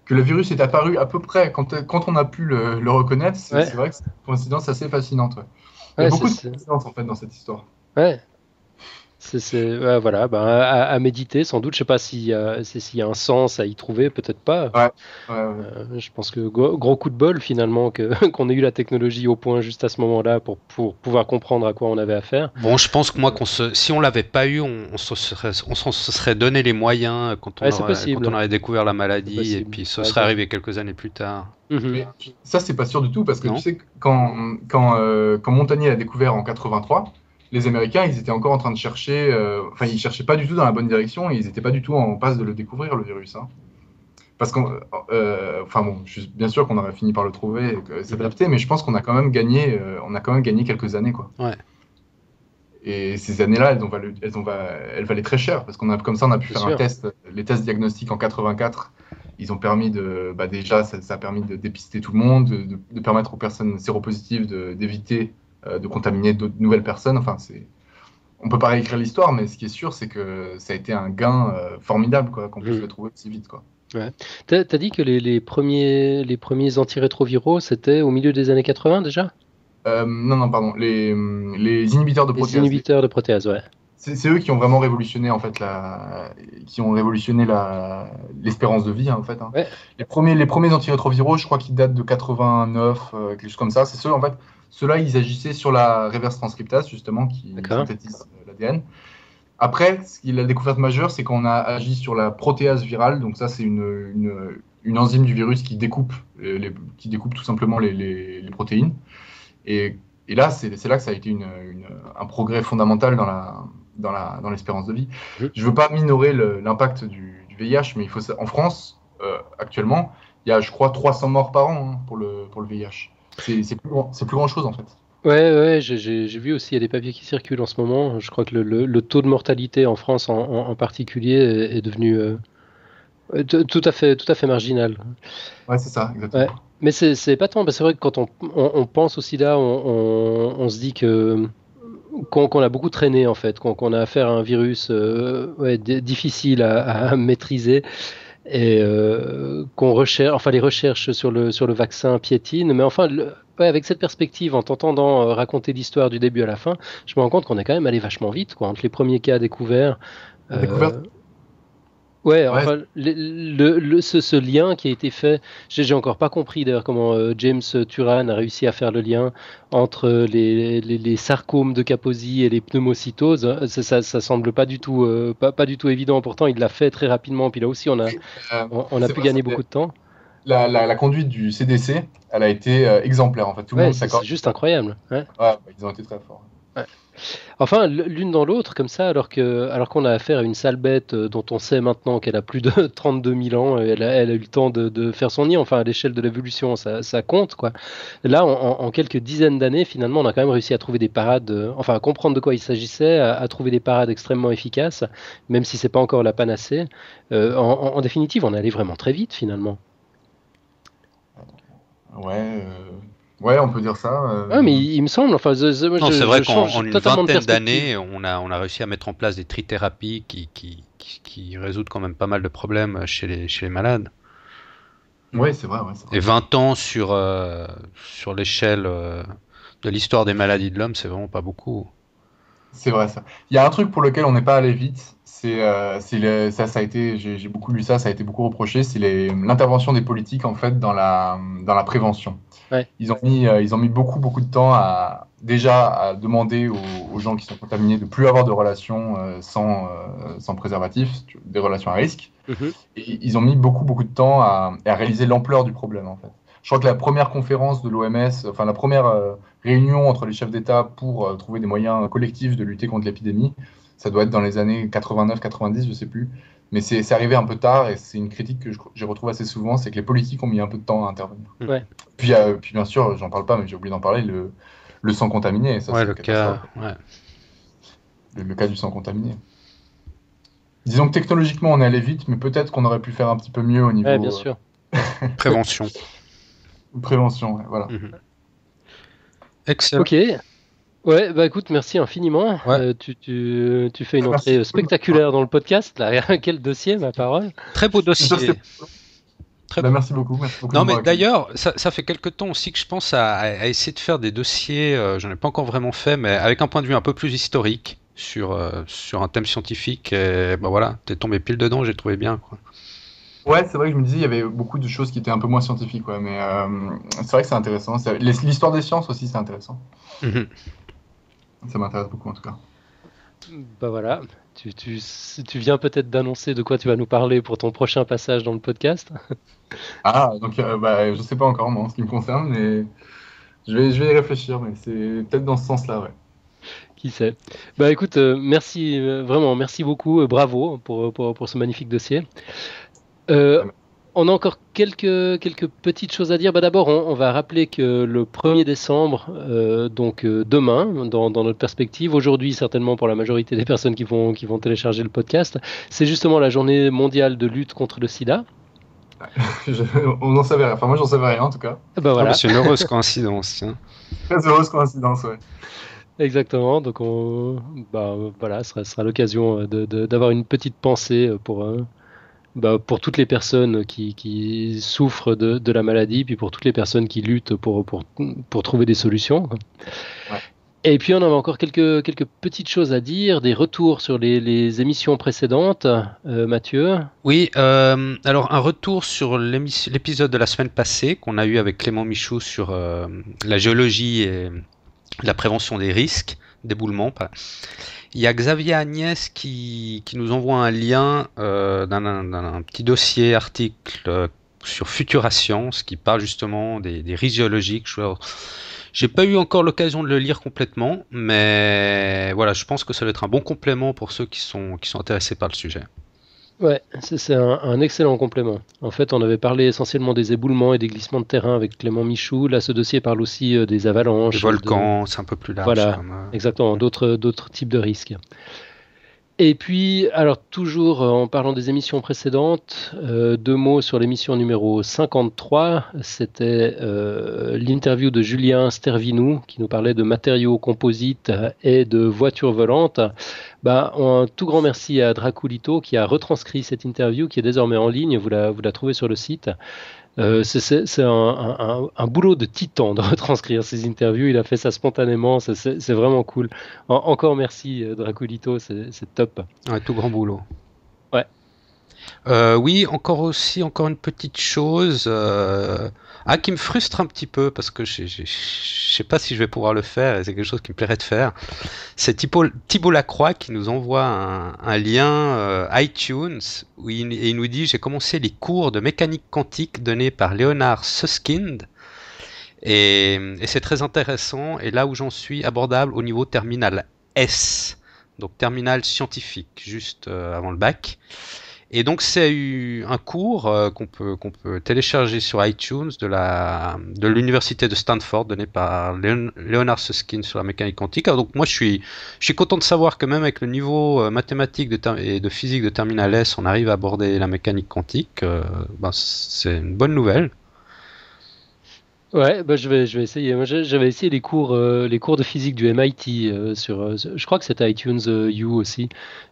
le virus est apparu à peu près quand on a pu le reconnaître, c'est vrai que c'est une coïncidence assez fascinante. Ouais. Il y a beaucoup de coïncidences en fait dans cette histoire. Ouais. Voilà, à méditer sans doute. Je sais pas s'il y a un sens à y trouver, peut-être pas. Ouais. Je pense que gros coup de bol finalement qu'on ait eu la technologie au point juste à ce moment-là pour pouvoir comprendre à quoi on avait affaire. Bon, je pense que moi, si on l'avait pas eu, on se serait donné les moyens quand on aurait découvert la maladie, et puis ce serait arrivé quelques années plus tard. Mais ça, c'est pas sûr du tout, parce que tu sais, quand Montagnier l'a découvert en 83, les Américains, ils étaient encore en train de chercher, ils cherchaient pas du tout dans la bonne direction, et ils étaient pas du tout en passe de le découvrir, le virus. Hein. Parce je suis bien sûr qu'on aurait fini par le trouver et s'adapter, mais je pense qu'on a quand même gagné, quelques années, quoi. Ouais. Et ces années-là, elles valaient très cher, parce comme ça, on a pu faire un test. Les tests diagnostiques en 84, ils ont permis déjà, ça a permis de dépister tout le monde, de permettre aux personnes séropositives d'éviter de contaminer d'autres nouvelles personnes. Enfin, on peut pas réécrire l'histoire, mais ce qui est sûr, c'est que ça a été un gain formidable, quoi, qu'on puisse le trouver aussi vite, quoi. Ouais. T'as dit que les premiers antirétroviraux, c'était au milieu des années 80 déjà? Non, pardon. Les inhibiteurs de protéase. Les inhibiteurs de protéase, ouais. C'est eux qui ont vraiment révolutionné en fait l'espérance de vie, hein, en fait. Hein. Ouais. Les premiers antirétroviraux, je crois qu'ils datent de 89, quelque chose comme ça. C'est ceux, en fait, ceux-là, ils agissaient sur la reverse transcriptase, justement, qui synthétise l'ADN. Après, la découverte majeure, c'est qu'on a agi sur la protéase virale. Donc ça, c'est une enzyme du virus qui découpe tout simplement les protéines. Et là, c'est là que ça a été un progrès fondamental dans l'espérance de vie. Je ne veux pas minorer l'impact du VIH, mais en France, actuellement, il y a, je crois, 300 morts par an, hein, pour le VIH. C'est plus grand chose, en fait. Ouais, j'ai vu aussi, il y a des papiers qui circulent en ce moment. Je crois que le taux de mortalité en France en particulier est devenu tout à fait marginal. Ouais, c'est ça, exactement. Ouais. Mais c'est pas tant, c'est vrai que quand on pense au sida, on se dit qu'on a beaucoup traîné en fait, qu'on a affaire à un virus difficile à maîtriser, et qu'on recherche, les recherches sur le vaccin piétinent, mais enfin, avec cette perspective, en t'entendant raconter l'histoire du début à la fin, je me rends compte qu'on est quand même allé vachement vite, quoi, entre les premiers cas découverts. Ouais, enfin, ce lien qui a été fait, j'ai encore pas compris d'ailleurs comment James Turan a réussi à faire le lien entre les sarcomes de Kaposi et les pneumocytoses. Ça semble pas du tout, pas du tout évident. Pourtant, il l'a fait très rapidement. Puis là aussi, on a pu gagner beaucoup de temps. La conduite du CDC, elle a été exemplaire en fait. Tout le monde s'accorde. C'est juste incroyable. Ouais. Ils ont été très forts. Ouais. Enfin, l'une dans l'autre, comme ça, alors qu'on a affaire à une sale bête dont on sait maintenant qu'elle a plus de 32 000 ans, elle a eu le temps de faire son nid. Enfin, à l'échelle de l'évolution, ça compte, quoi. Là, en quelques dizaines d'années, finalement, on a quand même réussi à trouver des parades, à comprendre de quoi il s'agissait, à trouver des parades extrêmement efficaces, même si c'est pas encore la panacée. En définitive, on est allé vraiment très vite, finalement. Ouais, on peut dire ça. Mais il me semble. C'est vrai qu'en une vingtaine d'années, on a réussi à mettre en place des trithérapies qui résoudent quand même pas mal de problèmes chez les malades. Oui, c'est vrai. Et 20 ans sur l'échelle de l'histoire des maladies de l'homme, c'est vraiment pas beaucoup. C'est vrai ça. Il y a un truc pour lequel on n'est pas allé vite, ça a été, j'ai beaucoup lu ça, ça a été beaucoup reproché, c'est l'intervention des politiques en fait dans la prévention. Ouais. Ils ont mis beaucoup de temps déjà à demander aux gens qui sont contaminés de plus avoir de relations sans préservatif, des relations à risque. Et ils ont mis beaucoup de temps à réaliser l'ampleur du problème en fait. Je crois que la première conférence de l'OMS, enfin la première réunion entre les chefs d'État pour trouver des moyens collectifs de lutter contre l'épidémie, ça doit être dans les années 89-90, je sais plus. Mais c'est arrivé un peu tard et c'est une critique que j'ai retrouvée assez souvent, c'est que les politiques ont mis un peu de temps à intervenir. Ouais. Puis bien sûr, j'en parle pas, mais j'ai oublié d'en parler, le sang contaminé. Ça, c'est le cas, le cas du sang contaminé. Disons que technologiquement, on est allé vite, mais peut-être qu'on aurait pu faire un petit peu mieux au niveau... Ouais, bien sûr. Prévention. Prévention, voilà. Excellent. Ok. Ouais, bah écoute, merci infiniment. Tu fais une entrée spectaculaire dans le podcast. Là, quel dossier, ma parole. Très beau dossier. Merci beaucoup. Non, mais d'ailleurs, ça fait quelques temps aussi que je pense à essayer de faire des dossiers, j'en ai pas encore vraiment fait, mais avec un point de vue un peu plus historique sur un thème scientifique. Et bah voilà, t'es tombé pile dedans, j'ai trouvé bien, quoi. Ouais, c'est vrai que je me disais, il y avait beaucoup de choses qui étaient un peu moins scientifiques, quoi, mais c'est vrai que c'est intéressant. L'histoire des sciences aussi, c'est intéressant. Ça m'intéresse beaucoup, en tout cas. Bah voilà, tu viens peut-être d'annoncer de quoi tu vas nous parler pour ton prochain passage dans le podcast. Ah, donc je sais pas encore, moi, en ce qui me concerne, mais je vais y réfléchir, mais c'est peut-être dans ce sens-là, ouais. Qui sait. Bah écoute, merci, vraiment, merci beaucoup, bravo pour ce magnifique dossier. On a encore quelques petites choses à dire. Bah d'abord, on va rappeler que le 1er décembre, donc demain, dans notre perspective, aujourd'hui certainement pour la majorité des personnes qui vont télécharger le podcast, c'est justement la journée mondiale de lutte contre le sida. On n'en savait rien. Enfin, moi, j'en savais rien en tout cas. Bah voilà. C'est une heureuse coïncidence. Tiens. Très heureuse coïncidence, ouais. Exactement. Donc, voilà, ce sera l'occasion d'avoir une petite pensée pour toutes les personnes qui souffrent de la maladie, puis pour toutes les personnes qui luttent pour trouver des solutions. Ouais. Et puis on avait encore quelques petites choses à dire, des retours sur les émissions précédentes, Mathieu. Oui, alors un retour sur l'épisode de la semaine passée qu'on a eu avec Clément Michaud sur la géologie et la prévention des risques d'éboulement. Il y a Xavier Agnès qui nous envoie un lien d'un petit dossier, article sur Futura Science qui parle justement des risques géologiques. J'ai pas eu encore l'occasion de le lire complètement, mais voilà, je pense que ça va être un bon complément pour ceux qui sont intéressés par le sujet. Ouais, c'est un excellent complément. En fait, on avait parlé essentiellement des éboulements et des glissements de terrain avec Clément Michaud. Là, ce dossier parle aussi des avalanches. Des volcans, c'est un peu plus large. Voilà, exactement, d'autres types de risques. Et puis, alors toujours en parlant des émissions précédentes, 2 mots sur l'émission numéro 53. C'était l'interview de Julien Stervinou qui nous parlait de matériaux composites et de voitures volantes. Un tout grand merci à Draculito qui a retranscrit cette interview qui est désormais en ligne. Vous la trouvez sur le site. C'est un boulot de titan de retranscrire ces interviews. Il a fait ça spontanément. C'est vraiment cool. Encore merci, Draculito. C'est top. Ouais, tout grand boulot. Ouais. Oui, encore une petite chose qui me frustre un petit peu parce que je sais pas si je vais pouvoir le faire et c'est quelque chose qui me plairait de faire. C'est Thibault Lacroix qui nous envoie un lien iTunes où il nous dit: j'ai commencé les cours de mécanique quantique donnés par Leonard Susskind et c'est très intéressant, et là où j'en suis, abordable au niveau terminal S, donc terminal scientifique, juste avant le bac. Et donc c'est un cours qu'on peut télécharger sur iTunes de l'université de Stanford, donné par Leonard Susskind sur la mécanique quantique. Alors donc moi je suis content de savoir que même avec le niveau mathématique et de physique de terminal S, on arrive à aborder la mécanique quantique. C'est une bonne nouvelle. Ouais, bah je vais essayer. Moi, j'avais essayé les cours de physique du MIT je crois que c'était iTunes U aussi,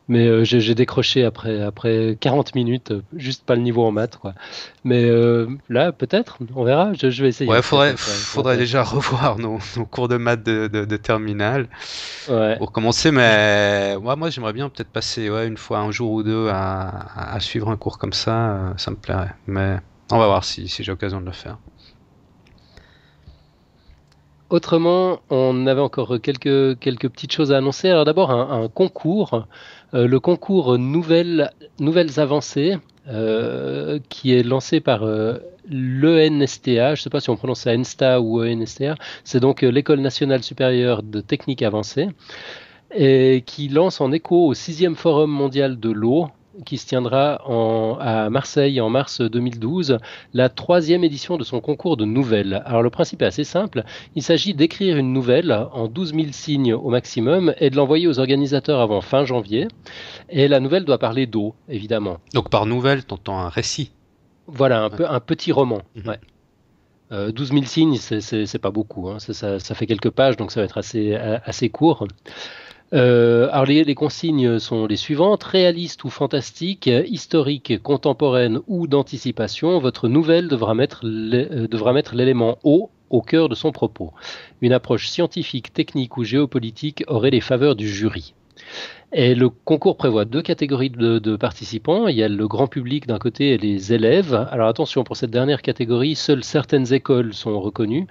mais j'ai décroché après 40 minutes, juste pas le niveau en maths, quoi. Mais là, peut-être, on verra. Je vais essayer. Ouais, En tout cas, ça faudrait m'intéresse. déjà revoir nos cours de maths de terminale Ouais. pour commencer, mais moi j'aimerais bien peut-être passer une fois un jour ou deux à suivre un cours comme ça me plairait. Mais on va voir si j'ai l'occasion de le faire. Autrement, on avait encore quelques petites choses à annoncer. Alors d'abord, un concours, le concours Nouvelles Avancées, qui est lancé par l'ENSTA. Je ne sais pas si on prononce ça ENSTA ou ENSTA. C'est donc l'École nationale supérieure de technique avancée, et qui lance en écho au 6e Forum mondial de l'eau, qui se tiendra à Marseille en mars 2012, la 3e édition de son concours de nouvelles. Alors le principe est assez simple, il s'agit d'écrire une nouvelle en 12 000 signes au maximum et de l'envoyer aux organisateurs avant fin janvier. Et la nouvelle doit parler d'eau, évidemment. Donc par nouvelle, t'entends un récit. Voilà, Ouais. un petit roman. Mhm. Ouais. 12 000 signes, c'est pas beaucoup, hein. Ça fait quelques pages, donc ça va être assez court. Alors les consignes sont les suivantes: réaliste ou fantastique, historique, contemporaine ou d'anticipation, votre nouvelle devra mettre l'élément eau au cœur de son propos. Une approche scientifique, technique ou géopolitique aurait les faveurs du jury. Et le concours prévoit 2 catégories de participants. Il y a le grand public d'un côté et les élèves. Alors attention, pour cette dernière catégorie, seules certaines écoles sont reconnues.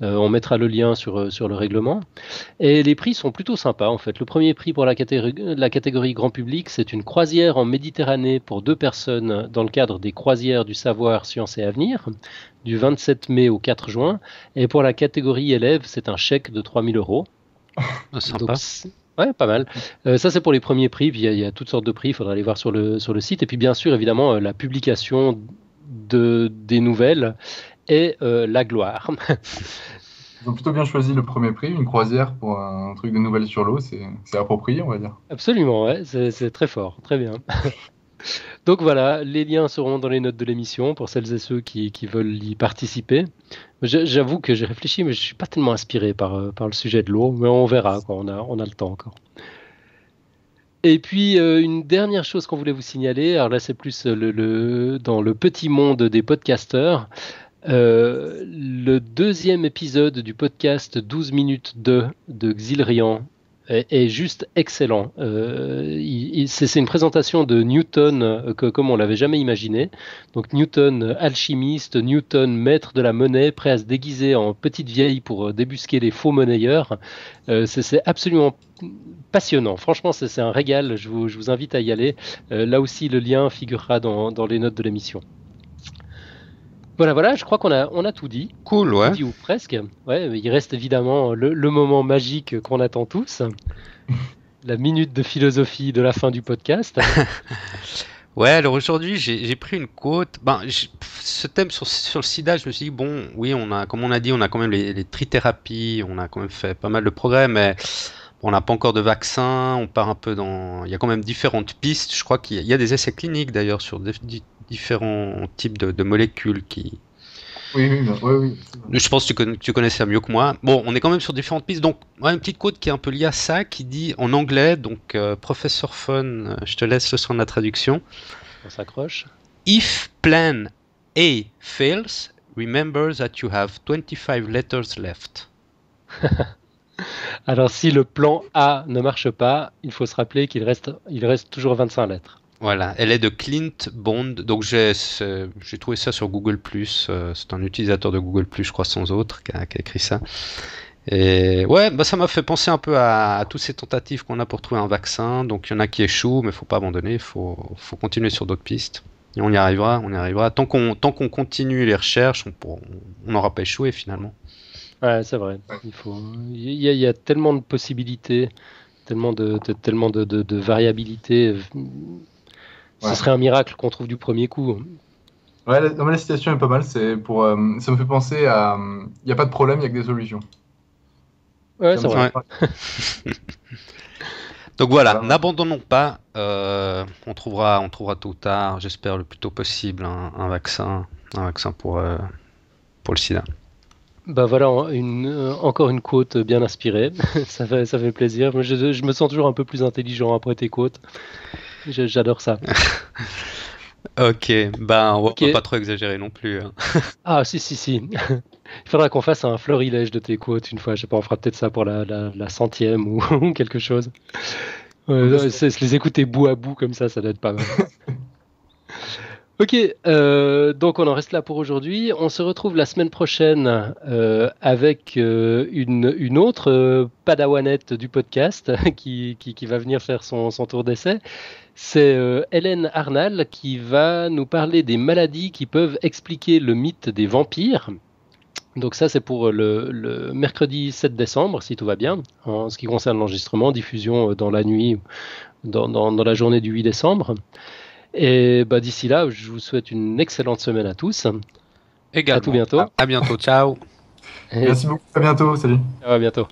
On mettra le lien sur le règlement. Et les prix sont plutôt sympas en fait. Le premier prix pour la catégorie grand public, c'est une croisière en Méditerranée pour 2 personnes dans le cadre des croisières du savoir, sciences et avenir, du 27 mai au 4 juin. Et pour la catégorie élèves, c'est un chèque de 3 000 euros. Sympa. Donc, ouais, pas mal. Ça, c'est pour les premiers prix. Puis il y a toutes sortes de prix. Il faudra aller voir sur le site. Et puis, bien sûr, évidemment, la publication des nouvelles et la gloire. Ils ont plutôt bien choisi le premier prix, une croisière pour un truc de nouvelles sur l'eau, c'est approprié, on va dire. Absolument, ouais, c'est très fort, très bien. Donc voilà, les liens seront dans les notes de l'émission pour celles et ceux qui veulent y participer. J'avoue que j'ai réfléchi, mais je suis pas tellement inspiré par le sujet de l'eau, mais on verra, quoi, on a le temps encore. Et puis une dernière chose qu'on voulait vous signaler, alors là c'est plus dans le petit monde des podcasteurs. Le 2e épisode du podcast 12 minutes de Xilrian est juste excellent. C'est une présentation de Newton comme on l'avait jamais imaginé. Donc Newton alchimiste, Newton maître de la monnaie, prêt à se déguiser en petite vieille pour débusquer les faux monnayeurs. C'est absolument passionnant. Franchement, c'est un régal. Je vous invite à y aller. Là aussi, le lien figurera dans les notes de l'émission. Voilà, je crois qu'on a tout dit. Cool, ouais. Tout dit ou presque. Ouais, mais il reste évidemment le moment magique qu'on attend tous. La minute de philosophie de la fin du podcast. Ouais, alors aujourd'hui, j'ai pris une quote. Ce thème sur le sida, je me suis dit, bon, oui, comme on a dit, on a quand même les trithérapies, on a quand même fait pas mal de progrès, mais bon, on n'a pas encore de vaccin, on part un peu il y a quand même différentes pistes. Je crois qu'il y a des essais cliniques d'ailleurs sur différents types de molécules qui. Oui. Je pense que tu connais ça mieux que moi. Bon, on est quand même sur différentes pistes. Donc, une petite quote qui est un peu liée à ça, qui dit en anglais, donc Professeur Fun, je te laisse le soin de la traduction. On s'accroche. If plan A fails, remember that you have 25 letters left. Alors, si le plan A ne marche pas, il faut se rappeler qu'il reste toujours 25 lettres. Voilà, elle est de Clint Bond. Donc j'ai trouvé ça sur Google+. C'est un utilisateur de Google+, je crois, sans autre, qui a écrit ça. Et ouais, ça m'a fait penser un peu à toutes ces tentatives qu'on a pour trouver un vaccin. Donc il y en a qui échouent, mais il faut pas abandonner, il faut continuer sur d'autres pistes. Et on y arrivera. Tant qu'on continue les recherches, on n'aura pas échoué finalement. Ouais, c'est vrai. Il y a tellement de possibilités, tellement de variabilités. Ce serait un miracle qu'on trouve du premier coup. Ouais, la citation est pas mal. Ça me fait penser à il n'y a pas de problème, il n'y a que des solutions. Ouais, c'est vrai. Donc voilà, n'abandonnons pas. On trouvera tôt ou tard, j'espère le plus tôt possible, un vaccin pour le sida. Bah voilà, encore une quote bien inspirée. Ça fait plaisir. Je me sens toujours un peu plus intelligent après tes quotes. J'adore ça. Ok, on va pas trop exagérer non plus. Hein. Ah si. Il faudra qu'on fasse un florilège de tes quotes une fois. Je sais pas, on fera peut-être ça pour la 100e ou quelque chose. Se les écouter bout à bout comme ça doit être pas mal. Ok, donc on en reste là pour aujourd'hui. On se retrouve la semaine prochaine avec une autre padawanette du podcast qui va venir faire son tour d'essai. C'est Hélène Arnal qui va nous parler des maladies qui peuvent expliquer le mythe des vampires. Donc ça, c'est pour le mercredi 7 décembre, si tout va bien, en ce qui concerne l'enregistrement, diffusion dans la nuit, dans la journée du 8 décembre. Et d'ici là, je vous souhaite une excellente semaine à tous. Également. À tout bientôt. À bientôt. Ciao. Merci beaucoup. À bientôt. Salut. À bientôt.